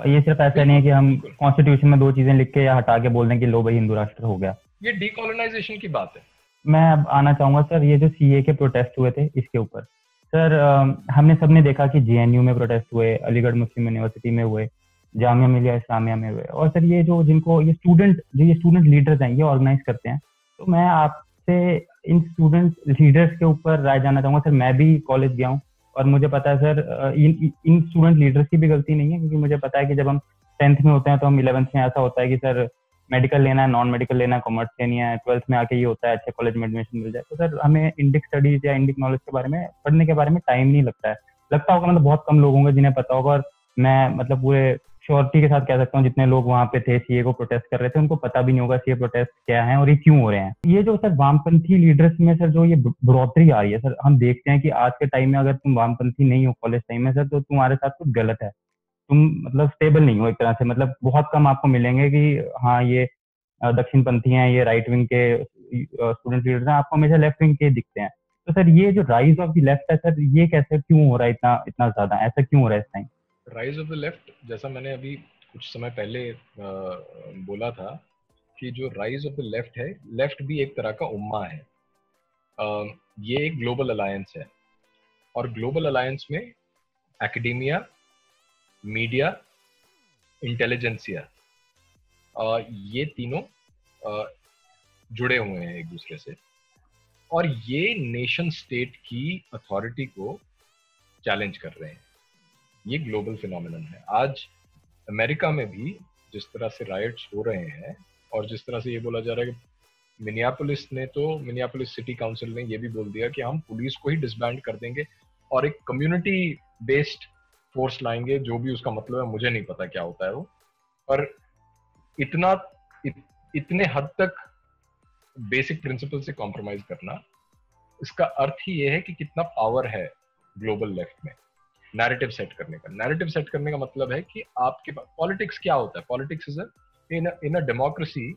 ये सिर्फ ऐसा नहीं है कि हम कॉन्स्टिट्यूशन में 2 चीजें लिख के या हटा के बोल दें कि लो भाई हिंदू राष्ट्र हो गया। ये डीकोलोनाइजेशन की बात है। मैं अब आना चाहूंगा सर, ये जो सीए के प्रोटेस्ट हुए थे इसके ऊपर सर, हमने सबने देखा कि जेएनयू में प्रोटेस्ट हुए, अलीगढ़ मुस्लिम यूनिवर्सिटी में हुए, जामिया मिलिया इस्लामिया में हुए, और सर ये जो जिनको ये स्टूडेंट लीडर्स हैं ये ऑर्गेनाइज करते हैं। तो मैं आपसे इन स्टूडेंट लीडर्स के ऊपर राय जानना चाहूंगा सर। मैं भी कॉलेज गया हूँ और मुझे पता है सर इन स्टूडेंट लीडर्स की भी गलती नहीं है, क्योंकि मुझे पता है कि जब हम 10th में होते हैं तो हम 11th में ऐसा होता है कि सर मेडिकल लेना है, नॉन मेडिकल लेना है, कॉमर्स लेनी है, 12th में आके ये होता है अच्छे कॉलेज में एडमिशन मिल जाए। तो सर हमें इंडिक स्टडीज या इंडिक नॉलेज के बारे में पढ़ने के बारे में टाइम नहीं लगता है। लगता होगा मतलब बहुत कम लोग होंगे जिन्हें पता होगा, और मैं मतलब पूरे श्योरिटी के साथ कह सकता हूँ जितने लोग वहां पे थे सीए को प्रोटेस्ट कर रहे थे उनको पता भी नहीं होगा सीए प्रोटेस्ट क्या है और ये क्यों हो रहे हैं। ये जो सर वामपंथी लीडर्स में सर जो ये बढ़ोतरी आ रही है सर, हम देखते हैं कि आज के टाइम में अगर तुम वामपंथी नहीं हो कॉलेज टाइम में सर, तो तुम्हारे साथ कुछ गलत है, तुम मतलब स्टेबल नहीं हो एक तरह से। मतलब बहुत कम आपको मिलेंगे कि हाँ ये दक्षिण पंथी हैं, ये राइट विंग के स्टूडेंट लीडर्स हैं, आपको हमेशा लेफ्ट विंग के दिखते हैं। तो सर ये जो राइज ऑफ द लेफ्ट है सर, ये कैसे क्यों हो रहा है, इतना इतना ज्यादा ऐसा क्यों हो रहा है इस time? Rise of the left, जैसा मैंने अभी कुछ समय पहले बोला था कि जो राइज ऑफ द लेफ्ट है, लेफ्ट भी एक तरह का उम्मा है। ये एक ग्लोबल अलायंस है, और ग्लोबल अलायंस में एकेडेमिया, मीडिया, इंटेलिजेंसिया, ये तीनों जुड़े हुए हैं एक दूसरे से, और ये नेशन स्टेट की अथॉरिटी को चैलेंज कर रहे हैं। ये ग्लोबल फिनोमिनन है। आज अमेरिका में भी जिस तरह से राइट्स हो रहे हैं, और जिस तरह से ये बोला जा रहा है कि मिनियापोलिस सिटी काउंसिल ने ये भी बोल दिया कि हम पुलिस को ही डिसबैंड कर देंगे और एक कम्युनिटी बेस्ड फोर्स लाएंगे, जो भी उसका मतलब है मुझे नहीं पता क्या होता है वो। पर इतने हद तक बेसिक प्रिंसिपल से कॉम्प्रोमाइज करना, इसका अर्थ ही ये है कि कितना पावर है ग्लोबल लेफ्ट में नैरेटिव सेट करने का। नैरेटिव सेट करने का मतलब है कि आपके पास पॉलिटिक्स क्या होता है। Politics is in a democracy,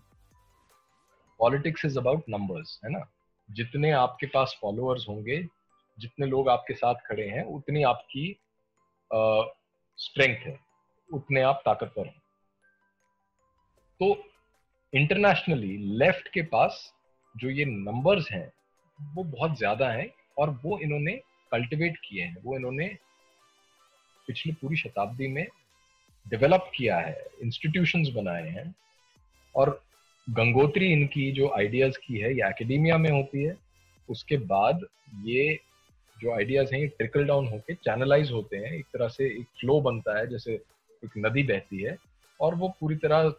politics is about numbers, है ना। जितने आपके पास फॉलोअर्स होंगे, जितने लोग आपके साथ खड़े हैं, उतनी आपकी स्ट्रेंथ है, उतने आप ताकतवर हैं। तो इंटरनेशनली लेफ्ट के पास जो ये नंबर्स हैं वो बहुत ज्यादा हैं, और वो इन्होंने कल्टिवेट किए हैं, वो इन्होंने पिछली पूरी शताब्दी में डेवलप किया है, इंस्टीट्यूशंस बनाए हैं। और गंगोत्री इनकी जो आइडियाज की है ये एकेडेमिया में होती है, उसके बाद ये जो आइडियाज हैं ये ट्रिकल डाउन होके चैनलाइज होते हैं, एक तरह से एक फ्लो बनता है, जैसे एक नदी बहती है, और वो पूरी तरह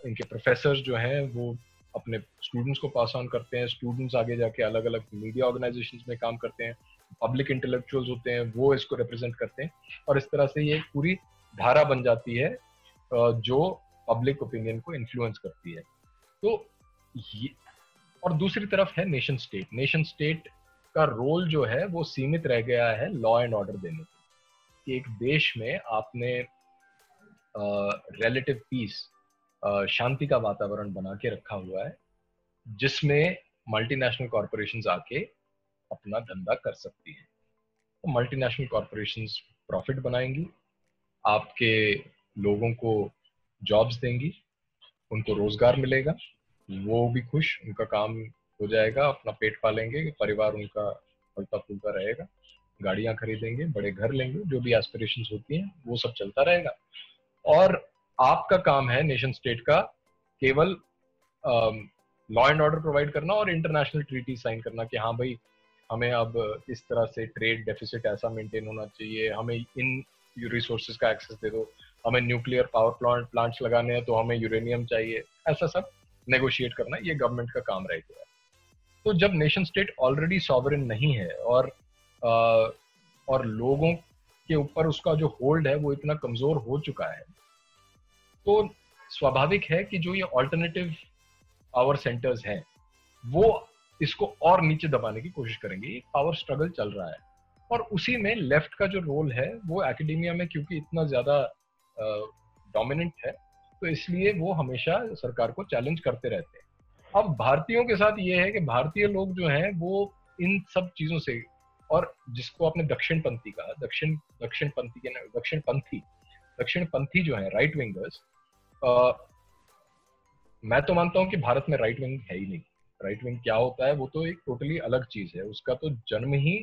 इनके प्रोफेसर जो हैं वो अपने स्टूडेंट्स को पास ऑन करते हैं, स्टूडेंट्स आगे जाके अलग अलग मीडिया ऑर्गेनाइजेशंस में काम करते हैं, पब्लिक इंटेलेक्चुअल्स होते हैं, वो इसको रिप्रेजेंट करते हैं, और इस तरह से ये पूरी धारा बन जाती है जो पब्लिक ओपिनियन को इन्फ्लुएंस करती है। तो ये, और दूसरी तरफ है नेशन स्टेट। नेशन स्टेट का रोल जो है वो सीमित रह गया है लॉ एंड ऑर्डर देने के। एक देश में आपने रिलेटिव पीस, शांति का वातावरण बना के रखा हुआ है, जिसमें मल्टीनेशनल कॉरपोरेशंस आके अपना धंधा कर सकती है। तो मल्टीनेशनल कॉरपोरेशंस प्रॉफिट बनाएंगी, आपके लोगों को जॉब्स देंगी, उनको रोजगार मिलेगा, वो भी खुश, उनका काम हो जाएगा, अपना पेट पालेंगे, परिवार उनका फलता फूलता रहेगा। गाड़ियां खरीदेंगे, बड़े घर लेंगे, जो भी एस्पिरेशंस होती हैं वो सब चलता रहेगा। और आपका काम है नेशन स्टेट का केवल लॉ एंड ऑर्डर प्रोवाइड करना और इंटरनेशनल ट्रीटी साइन करना कि हाँ भाई हमें अब इस तरह से ट्रेड डेफिसिट ऐसा मेंटेन होना चाहिए, हमें इन रिसोर्सेज का एक्सेस दे दो, हमें न्यूक्लियर पावर प्लांट्स लगाने हैं तो हमें यूरेनियम चाहिए, ऐसा सब नेगोशिएट करना ये गवर्नमेंट का काम रह गया है। तो जब नेशन स्टेट ऑलरेडी सॉवरेन नहीं है और लोगों के ऊपर उसका जो होल्ड है वो इतना कमजोर हो चुका है, तो स्वाभाविक है कि जो ये ऑल्टरनेटिव पावर सेंटर्स हैं वो इसको और नीचे दबाने की कोशिश करेंगे। ये पावर स्ट्रगल चल रहा है और उसी में लेफ्ट का जो रोल है वो एकेडेमिया में क्योंकि इतना ज्यादा डोमिनेंट है, तो इसलिए वो हमेशा सरकार को चैलेंज करते रहते हैं। अब भारतीयों के साथ ये है कि भारतीय लोग जो हैं वो इन सब चीजों से, और जिसको आपने दक्षिणपंथी कहा, दक्षिणपंथी जो है राइट विंगर्स, मैं तो मानता हूं कि भारत में राइट विंग है ही नहीं। राइट विंग क्या होता है वो तो एक टोटली अलग चीज है, उसका तो जन्म ही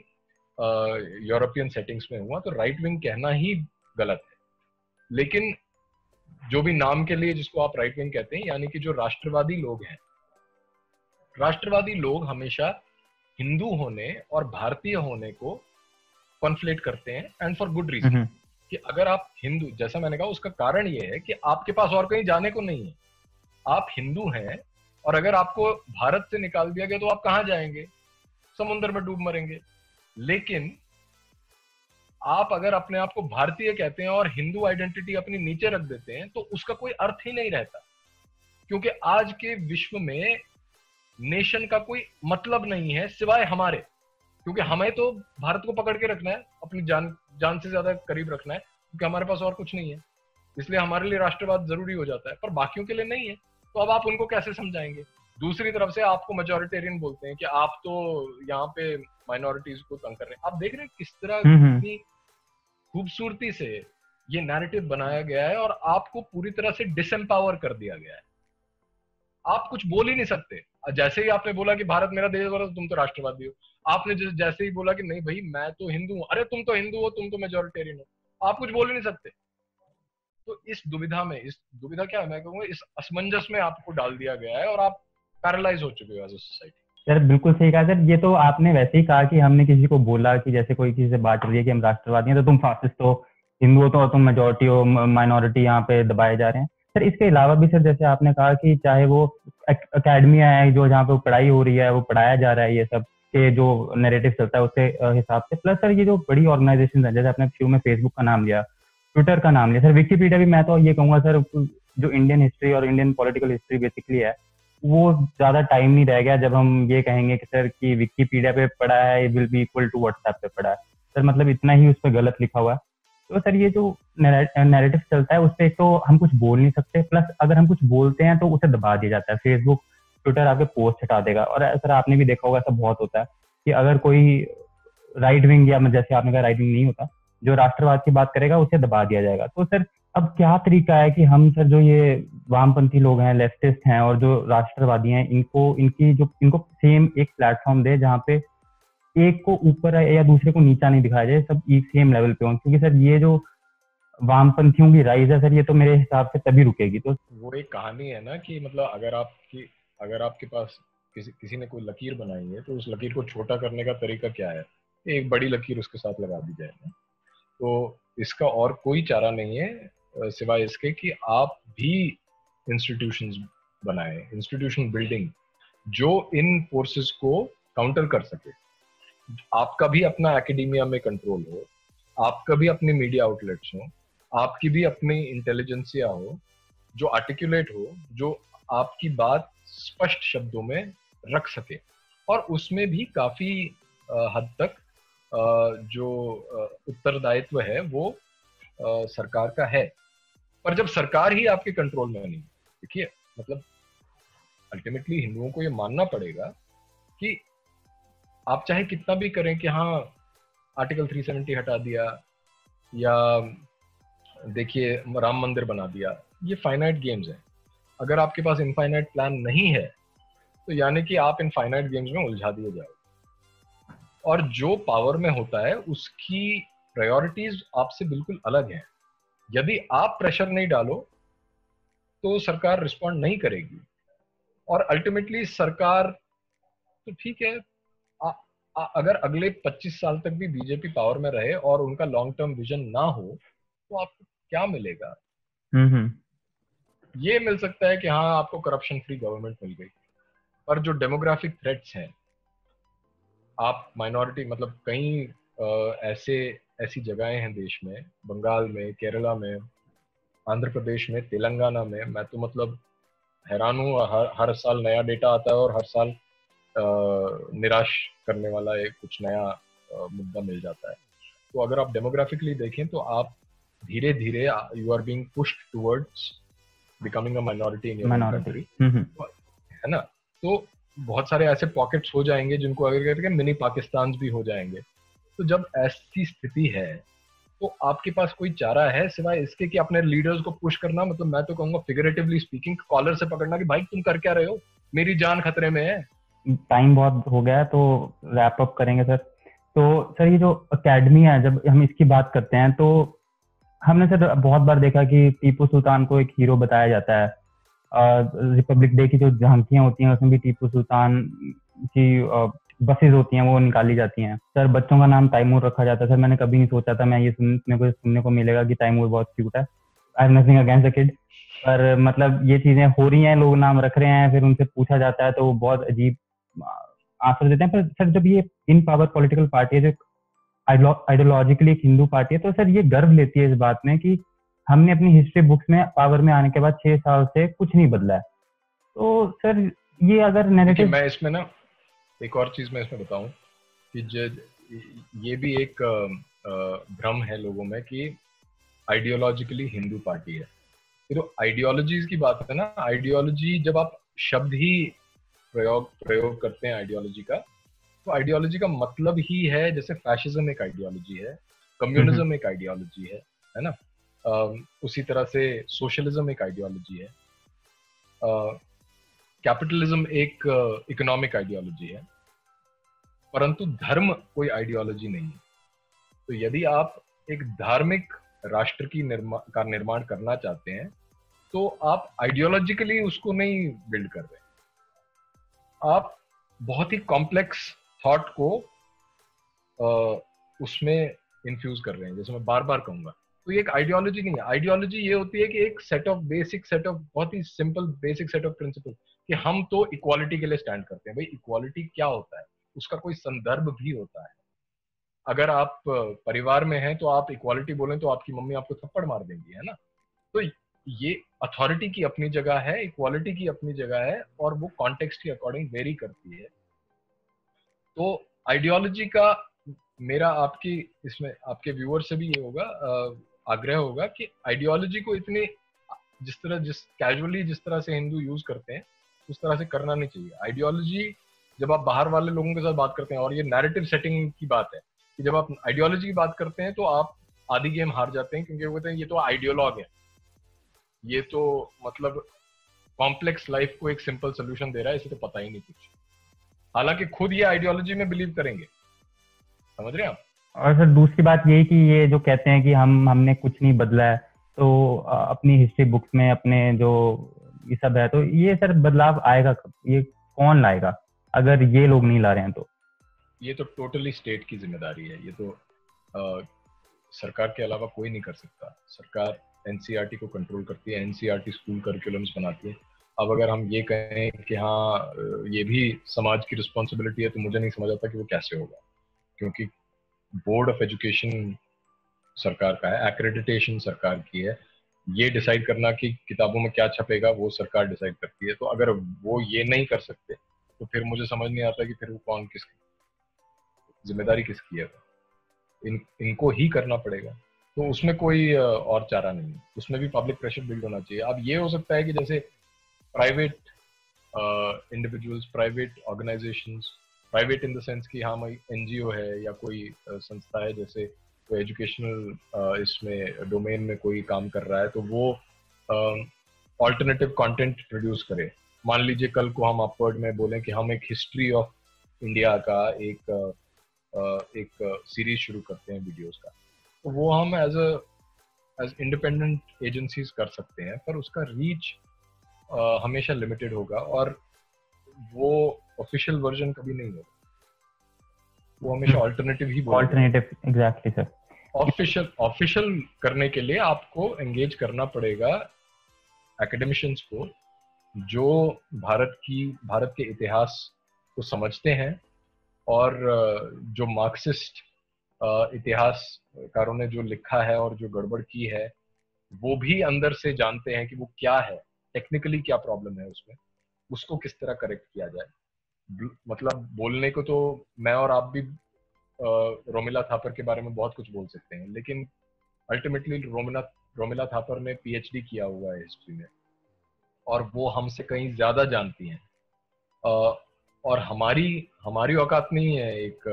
यूरोपियन सेटिंग्स में हुआ, तो राइट विंग कहना ही गलत है। लेकिन जो भी नाम के लिए जिसको आप राइट विंग कहते हैं, यानी कि जो राष्ट्रवादी लोग हैं, राष्ट्रवादी लोग हमेशा हिंदू होने और भारतीय होने को कॉन्फ्लेट करते हैं, एंड फॉर गुड रीजन। कि अगर आप हिंदू, जैसा मैंने कहा, उसका कारण ये है कि आपके पास और कहीं जाने को नहीं है, आप हिंदू हैं, और अगर आपको भारत से निकाल दिया गया तो आप कहां जाएंगे? समुद्र में डूब मरेंगे। लेकिन आप अगर अपने आप को भारतीय कहते हैं और हिंदू आइडेंटिटी अपनी नीचे रख देते हैं तो उसका कोई अर्थ ही नहीं रहता, क्योंकि आज के विश्व में नेशन का कोई मतलब नहीं है सिवाय हमारे, क्योंकि हमें तो भारत को पकड़ के रखना है, अपनी जान से ज्यादा करीब रखना है, क्योंकि हमारे पास और कुछ नहीं है, इसलिए हमारे लिए राष्ट्रवाद जरूरी हो जाता है, पर बाकियों के लिए नहीं है। तो अब आप उनको कैसे समझाएंगे? दूसरी तरफ से आपको मेजोरिटेरियन बोलते हैं कि आप तो यहाँ पे माइनॉरिटीज को तंग कर रहे हैं। आप देख रहे हैं किस तरह की खूबसूरती से ये नैरेटिव बनाया गया है और आपको पूरी तरह से डिसएम्पावर कर दिया गया है। आप कुछ बोल ही नहीं सकते। जैसे ही आपने बोला कि भारत मेरा देश है, तुम तो राष्ट्रवादी हो। आपने जैसे ही बोला कि नहीं भाई मैं तो हिंदू हूं, अरे तुम तो हिंदू हो, तुम तो मेजोरिटेरियन हो, आप कुछ बोल ही नहीं सकते। तो इस दुविधा क्या है, मैं कहूँगा इस असमंजस में आपको डाल दिया गया है और आप पैरालाइज हो चुके हो एज अ सोसाइटी। सर बिल्कुल सही कहा सर। ये तो आपने वैसे ही कहा कि हमने किसी को बोला कि जैसे कोई किसी से बात रही है कि हम राष्ट्रवादी हैं तो तुम फासिस्ट हो, हिंदू हो तो तुम मेजोरिटी हो, माइनॉरिटी यहाँ पे दबाए जा रहे हैं। सर इसके अलावा भी सर जैसे आपने कहा कि चाहे वो अकेडमिया है जो जहाँ पे पढ़ाई हो रही है, वो पढ़ाया जा रहा है, ये सब के जो नैरेटिव चलता है उसके हिसाब से, प्लस सर ये जो बड़ी ऑर्गेनाइजेशन है, जैसे आपने शुरू में फेसबुक का नाम लिया, ट्विटर का नाम लिया, सर विकिपीडिया भी, मैं तो ये कहूंगा सर जो इंडियन हिस्ट्री और इंडियन पॉलिटिकल हिस्ट्री बेसिकली है, वो ज्यादा टाइम नहीं रह गया जब हम ये कहेंगे कि सर कि विकिपीडिया पे पढ़ा है will be equal to WhatsApp पे पढ़ा है। सर मतलब इतना ही उस पर गलत लिखा हुआ है। तो सर ये जो नैरेटिव चलता है उस पर एक तो हम कुछ बोल नहीं सकते, प्लस अगर हम कुछ बोलते हैं तो उसे दबा दिया जाता है। फेसबुक ट्विटर आपके पोस्ट हटा देगा। और सर आपने भी देखा होगा ऐसा बहुत होता है कि अगर कोई राइट विंग या जैसे आपने कहा राइट विंग नहीं होता, जो राष्ट्रवाद की बात करेगा उसे दबा दिया जाएगा। तो सर अब क्या तरीका है कि हम सर जो ये वामपंथी लोग हैं, लेफ्टिस्ट हैं और जो राष्ट्रवादी हैं, इनको सेम एक प्लेटफॉर्म दे जहाँ पे एक को ऊपर या दूसरे को नीचा नहीं दिखाया जाए, सब एक सेम लेवल पे हों। क्योंकि सर ये जो वामपंथियों की राइज है सर, ये तो मेरे हिसाब से तभी रुकेगी। तो वो एक कहानी है ना कि मतलब अगर आपके पास किसी ने कोई लकीर बनाई है तो उस लकीर को छोटा करने का तरीका क्या है? एक बड़ी लकीर उसके साथ लगा दी जाए ना। तो इसका और कोई चारा नहीं है सिवाय इसके कि आप भी इंस्टीट्यूशंस बनाएं, इंस्टीट्यूशन बिल्डिंग जो इन फोर्सेस को काउंटर कर सके। आपका भी अपना एकेडेमिया में कंट्रोल हो, आपका भी अपने मीडिया आउटलेट्स हो, आपकी भी अपनी इंटेलिजेंसिया हो जो आर्टिकुलेट हो, जो आपकी बात स्पष्ट शब्दों में रख सके। और उसमें भी काफी हद तक जो उत्तरदायित्व है वो सरकार का है। पर जब सरकार ही आपके कंट्रोल में नहीं, देखिए मतलब अल्टीमेटली हिंदुओं को ये मानना पड़ेगा कि आप चाहे कितना भी करें कि हाँ आर्टिकल 370 हटा दिया या देखिए राम मंदिर बना दिया, ये फाइनाइट गेम्स है। अगर आपके पास इनफाइनाइट प्लान नहीं है तो यानी कि आप इन फाइनाइट गेम्स में उलझा दिए जाओ। और जो पावर में होता है उसकी प्रायोरिटीज आपसे बिल्कुल अलग हैं। यदि आप प्रेशर नहीं डालो तो सरकार रिस्पॉन्ड नहीं करेगी, और अल्टीमेटली सरकार तो ठीक है, अगर अगले 25 साल तक भी बीजेपी पावर में रहे और उनका लॉन्ग टर्म विजन ना हो तो आपको क्या मिलेगा? ये मिल सकता है कि हाँ आपको करप्शन फ्री गवर्नमेंट मिल गई, पर जो डेमोग्राफिक थ्रेट्स हैं, आप माइनॉरिटी मतलब कई ऐसी जगहें हैं देश में, बंगाल में, केरला में, आंध्र प्रदेश में, तेलंगाना में, मैं तो मतलब हैरान हूँ। हर साल नया डेटा आता है और हर साल निराश करने वाला एक कुछ नया मुद्दा मिल जाता है। तो अगर आप डेमोग्राफिकली देखें तो आप धीरे धीरे you are being pushed towards becoming a minority in your country, है ना? तो बहुत सारे ऐसे पॉकेट्स हो जाएंगे जिनको अगर करके मिनी पाकिस्तान भी हो जाएंगे। तो जब ऐसी स्थिति है तो आपके पास कोई चारा है सिवाय इसके कि अपने लीडर्स को पुश करना, मतलब मैं तो कहूंगा फिगरेटिवली स्पीकिंग, कॉलर से पकड़ना कि भाई तुम कर क्या रहे हो, मेरी जान खतरे में है। टाइम बहुत हो गया है तो रैप अप करेंगे सर। तो सर ये जो अकेडमी है, जब हम इसकी बात करते हैं तो हमने सर बहुत बार देखा कि टीपू सुल्तान को एक हीरो बताया जाता है। रिपब्लिक डे की जो झांकियां होती हैं उसमें भी टीपू सुल्तान की बसेज होती हैं वो निकाली जाती हैं। सर बच्चों का नाम तैमूर रखा जाता है। सर मैंने कभी नहीं सोचा था मैं ये सुनने को मिलेगा कि तैमूर बहुत क्यूट है। I am nothing against the kid, पर मतलब ये चीजें हो रही हैं, लोग नाम रख रहे हैं, फिर उनसे पूछा जाता है तो वो बहुत अजीब आंसर देते हैं। पर सर जब ये इन पावर पॉलिटिकल पार्टी है जो आइडियोलॉजिकली एक हिंदू पार्टी है, तो सर ये गर्व लेती है इस बात में कि हमने अपनी हिस्ट्री बुक्स में पावर में आने के बाद 6 साल से कुछ नहीं बदला है। तो सर ये अगर नैरेटिव, मैं इसमें ना एक और चीज मैं इसमें बताऊं कि ये भी एक भ्रम है लोगों में कि आइडियोलॉजिकली हिंदू पार्टी है। तो आइडियोलॉजीज की बात है ना, आइडियोलॉजी जब आप शब्द ही प्रयोग करते हैं आइडियोलॉजी का, तो आइडियोलॉजी का मतलब ही है, जैसे फैशिज्म एक आइडियोलॉजी है, कम्युनिज्म एक आइडियोलॉजी है ना? उसी तरह से सोशलिज्म एक आइडियोलॉजी है, कैपिटलिज्म एक इकोनॉमिक आइडियोलॉजी है, परंतु धर्म कोई आइडियोलॉजी नहीं है। तो यदि आप एक धार्मिक राष्ट्र की निर्माण करना चाहते हैं तो आप आइडियोलॉजिकली उसको नहीं बिल्ड कर रहे, आप बहुत ही कॉम्प्लेक्स थॉट को उसमें इन्फ्यूज कर रहे हैं। जैसे मैं बार बार कहूंगा, तो ये एक आइडियोलॉजी नहीं है। आइडियोलॉजी ये होती है कि एक बहुत ही simple basic set of principle कि हम तो इक्वालिटी के लिए स्टैंड करते हैं। भाई इक्वालिटी क्या होता है, उसका कोई संदर्भ भी होता है। अगर आप परिवार में हैं तो आप इक्वालिटी बोलें तो आपकी मम्मी आपको थप्पड़ मार देंगी, है ना? तो ये अथॉरिटी की अपनी जगह है, इक्वालिटी की अपनी जगह है, और वो कॉन्टेक्स्ट के अकॉर्डिंग वेरी करती है। तो आइडियोलॉजी का मेरा आपकी इसमें आपके व्यूअर से भी ये होगा, आग्रह होगा कि आइडियोलॉजी को इतने जिस तरह से हिंदू यूज करते हैं उस तरह से करना नहीं चाहिए। आइडियोलॉजी जब आप बाहर वाले लोगों के साथ बात करते हैं, और ये नैरेटिव सेटिंग की बात है कि जब आप आइडियोलॉजी की बात करते हैं तो आप आधी गेम हार जाते हैं, क्योंकि वो कहते हैं ये तो आइडियोलॉग है, ये तो मतलब कॉम्प्लेक्स लाइफ को एक सिंपल सोल्यूशन दे रहा है, इसे तो पता ही नहीं कुछ। हालांकि खुद ये आइडियोलॉजी में बिलीव करेंगे, समझ रहे हैं आप? और सर दूसरी बात ये कि ये जो कहते हैं कि हमने कुछ नहीं बदला है, तो अपनी हिस्ट्री बुक्स में अपने जो ये सब है, तो ये सर बदलाव आएगा कब? ये कौन लाएगा अगर ये लोग नहीं ला रहे हैं? तो ये तो टोटली स्टेट की जिम्मेदारी है। ये तो सरकार के अलावा कोई नहीं कर सकता। सरकार एनसीईआरटी को कंट्रोल करती है, एनसीईआरटी स्कूल करिकुलम्स बनाती है। अब अगर हम ये कहें कि हाँ ये भी समाज की रिस्पॉन्सिबिलिटी है, तो मुझे नहीं समझ आता कि वो कैसे होगा, क्योंकि बोर्ड ऑफ एजुकेशन सरकार का है, एक्रेडिटेशन सरकार की है, ये डिसाइड करना कि किताबों में क्या छपेगा वो सरकार डिसाइड करती है। तो अगर वो ये नहीं कर सकते तो फिर मुझे समझ नहीं आता कि फिर वो कौन, किसकी जिम्मेदारी किसकी है? इनको ही करना पड़ेगा। तो उसमें कोई और चारा नहीं है, उसमें भी पब्लिक प्रेशर बिल्ड होना चाहिए। अब ये हो सकता है कि जैसे private individuals, private organisations, private in the sense कि हाँ एनजीओ है या कोई संस्था है, जैसे कोई एजुकेशनल इसमें डोमेन में कोई काम कर रहा है, तो वो ऑल्टरनेटिव कंटेंट प्रोड्यूस करे। मान लीजिए कल को हम अपवर्ड में बोलें कि हम एक हिस्ट्री ऑफ इंडिया का एक एक सीरीज शुरू करते हैं वीडियोस का, तो वो हम एज इंडिपेंडेंट एजेंसीज कर सकते हैं, पर उसका रीच हमेशा लिमिटेड होगा और वो ऑफिशियल वर्जन कभी नहीं होगा, वो हमेशा ऑल्टरनेटिव ही बोलेगा। Alternative, exactly sir. ऑफिशियल करने के लिए आपको एंगेज करना पड़ेगा एकेडमिशियंस को, जो भारत के इतिहास को समझते हैं और जो मार्क्सिस्ट इतिहासकारों ने जो लिखा है और जो गड़बड़ की है वो भी अंदर से जानते हैं कि वो क्या है, टेक्निकली क्या प्रॉब्लम है उसमें, उसको किस तरह करेक्ट किया जाए। मतलब बोलने को तो मैं और आप भी रोमिला थापर के बारे में बहुत कुछ बोल सकते हैं, लेकिन अल्टीमेटली रोमिला थापर ने पीएचडी किया हुआ है हिस्ट्री में और वो हमसे कहीं ज्यादा जानती हैं, और हमारी औकात नहीं है एक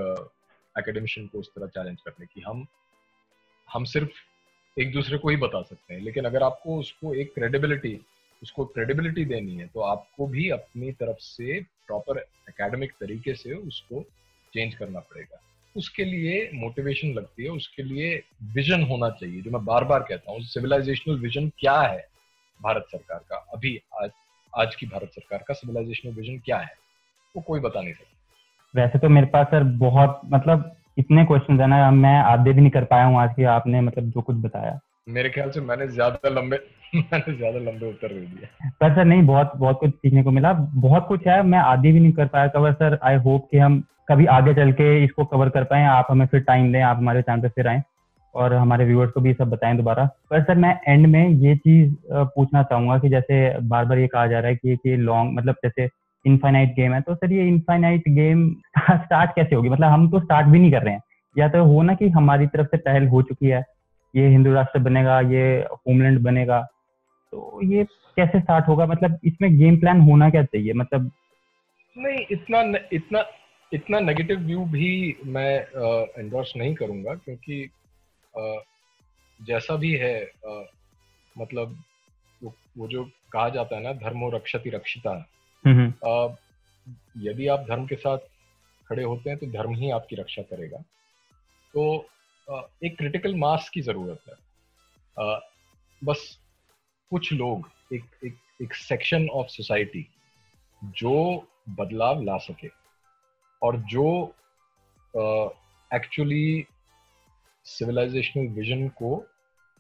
एकेडमिशियन को उस तरह चैलेंज करने की। हम सिर्फ एक दूसरे को ही बता सकते हैं, लेकिन अगर आपको उसको क्रेडिबिलिटी देनी है तो आपको भी अपनी तरफ से प्रॉपर एकेडमिक तरीके से उसको चेंज करना पड़ेगा। उसके लिए मोटिवेशन लगती है, उसके लिए विजन होना चाहिए, जो मैं बार बार कहता हूँ। सिविलाइजेशनल विजन क्या है भारत सरकार का, अभी आज की भारत सरकार का सिविलाइजेशनल विजन क्या है, वो कोई बता नहीं सकता। वैसे तो मेरे पास सर बहुत मतलब इतने क्वेश्चन है ना, मैं आधे भी नहीं कर पाया हूँ आज की, आपने मतलब जो कुछ बताया। मेरे ख्याल से मैंने ज्यादा लंबे उत्तर दे दिए। पर सर नहीं, बहुत बहुत कुछ सीखने को मिला, बहुत कुछ है, मैं आधी भी नहीं कर पाया कवर सर। आई होप कि हम कभी आगे चल के इसको कवर कर पाए, आप हमें फिर टाइम दें, आप हमारे चैनल पे फिर आएं और हमारे व्यूअर्स को भी सब बताएं दोबारा। पर सर मैं एंड में ये चीज पूछना चाहूंगा कि जैसे बार बार ये कहा जा रहा है कि लॉन्ग मतलब जैसे इनफाइनाइट गेम है, तो सर ये इनफाइनाइट गेम स्टार्ट कैसे होगी? मतलब हम तो स्टार्ट भी नहीं कर रहे हैं, या तो हो ना कि हमारी तरफ से पहल हो चुकी है, ये हिंदू राष्ट्र बनेगा, ये होमलैंड बनेगा, तो ये कैसे स्टार्ट होगा? मतलब इसमें गेम प्लान होना क्या चाहिए? मतलब नहीं, इतना नेगेटिव व्यू भी मैं एंडोर्स नहीं करूंगा, क्योंकि जैसा भी है मतलब वो जो कहा जाता है ना, धर्मो रक्षति रक्षिता, यदि आप धर्म के साथ खड़े होते हैं तो धर्म ही आपकी रक्षा करेगा। तो एक क्रिटिकल मास की जरूरत है, बस कुछ लोग, एक सेक्शन ऑफ सोसाइटी जो बदलाव ला सके और जो एक्चुअली सिविलाइजेशनल विजन को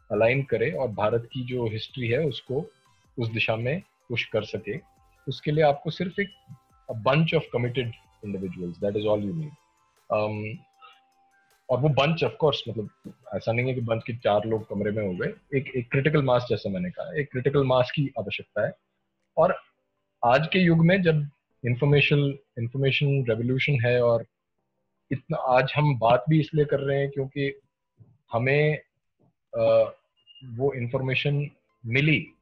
अलाइन करे और भारत की जो हिस्ट्री है उसको उस दिशा में पुश कर सके। उसके लिए आपको सिर्फ एक bunch of committed individuals, that is all you need. और वो बंच ऑफ कोर्स, मतलब ऐसा नहीं है कि बंच के 4 लोग कमरे में हो गए, एक क्रिटिकल मास, जैसे मैंने कहा, एक क्रिटिकल मास की आवश्यकता है। और आज के युग में जब इंफॉर्मेशन रेवोल्यूशन है, और इतना आज हम बात भी इसलिए कर रहे हैं क्योंकि हमें वो इंफॉर्मेशन मिली,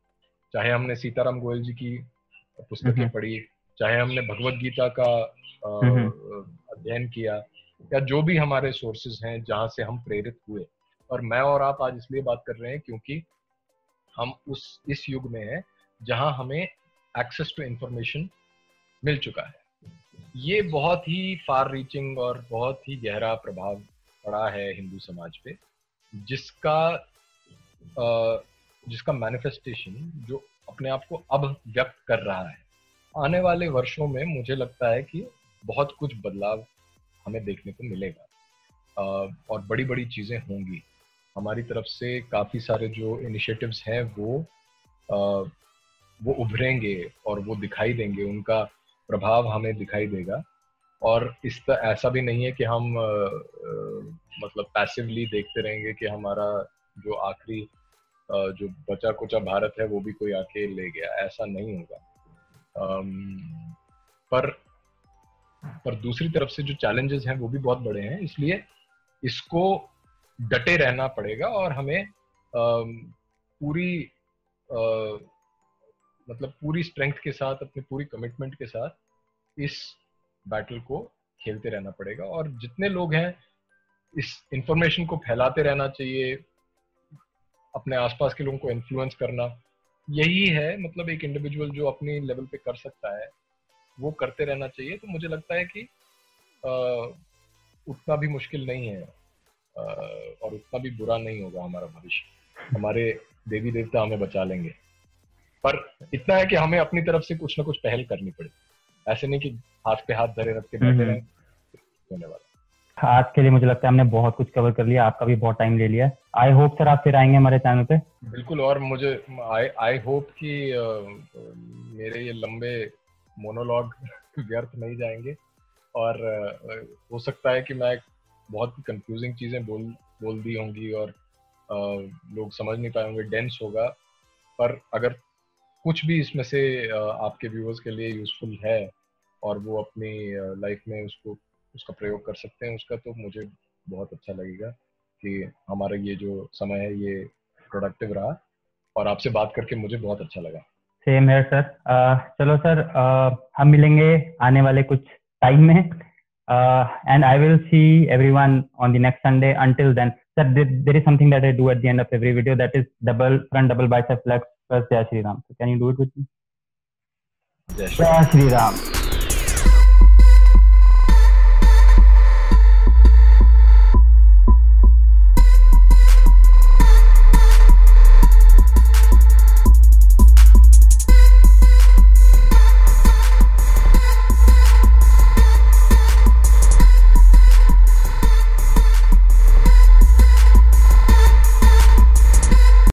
चाहे हमने सीताराम गोयल जी की पुस्तकें पढ़ी, चाहे हमने भगवत गीता का अध्ययन किया, या जो भी हमारे सोर्सेज हैं जहां से हम प्रेरित हुए। और मैं और आप आज इसलिए बात कर रहे हैं क्योंकि हम इस युग में हैं जहां हमें एक्सेस टू इंफॉर्मेशन मिल चुका है। ये बहुत ही फार रीचिंग और बहुत ही गहरा प्रभाव पड़ा है हिंदू समाज पे, जिसका मैनिफेस्टेशन जो अपने आप को अब व्यक्त कर रहा है। आने वाले वर्षों में मुझे लगता है कि बहुत कुछ बदलाव हमें देखने को मिलेगा और बड़ी बड़ी चीजें होंगी। हमारी तरफ से काफी सारे जो इनिशिएटिव्स हैं वो उभरेंगे और वो दिखाई देंगे, उनका प्रभाव हमें दिखाई देगा। और ऐसा भी नहीं है कि हम मतलब पैसिवली देखते रहेंगे कि हमारा जो आखिरी जो बचा कुचा भारत है वो भी कोई आके ले गया, ऐसा नहीं होगा। पर दूसरी तरफ से जो चैलेंजेस हैं वो भी बहुत बड़े हैं, इसलिए इसको डटे रहना पड़ेगा और हमें पूरी स्ट्रेंथ के साथ, अपनी पूरी कमिटमेंट के साथ इस बैटल को खेलते रहना पड़ेगा। और जितने लोग हैं, इस इंफॉर्मेशन को फैलाते रहना चाहिए, अपने आसपास के लोगों को इन्फ्लुएंस करना, यही है मतलब एक इंडिविजुअल जो अपनी लेवल पे कर सकता है वो करते रहना चाहिए। तो मुझे लगता है कि उतना भी मुश्किल नहीं है और उतना भी बुरा नहीं होगा हमारा भविष्य। हमारे देवी देवता हमें बचा लेंगे, पर इतना है कि हमें अपनी तरफ से कुछ ना कुछ पहल करनी पड़े। ऐसे नहीं कि हाथ पे हाथ धरे रख के बैठे रहें, होने वाला। आज के लिए मुझे लगता है हमने बहुत कुछ कवर कर लिया, आपका भी बहुत टाइम ले लिया है। आई होप सर आप फिर आएंगे हमारे चैनल पे। बिल्कुल, और मुझे आई होप कि मेरे ये लंबे मोनोलॉग व्यर्थ नहीं जाएंगे, और हो सकता है कि मैं बहुत कंफ्यूजिंग चीजें बोल दी होंगी और लोग समझ नहीं पाए होंगे, डेंस होगा, पर अगर कुछ भी इसमें से आपके व्यूअर्स के लिए यूजफुल है और वो अपनी लाइफ में उसका प्रयोग कर सकते हैं उसका, तो मुझे बहुत अच्छा लगेगा कि हमारा ये जो समय है ये प्रोडक्टिव रहा, और आपसे बात करके मुझे बहुत अच्छा लगा। सेम है सर। चलो सर, हम मिलेंगे आने वाले कुछ टाइम में, and I will see everyone on the next Sunday. Until then sir, there is something that I do at the end of every video, that is front double bicep flex plus Jai Shri Ram. So can you do it with me? जय Shri Jai Ram. Shri Ram.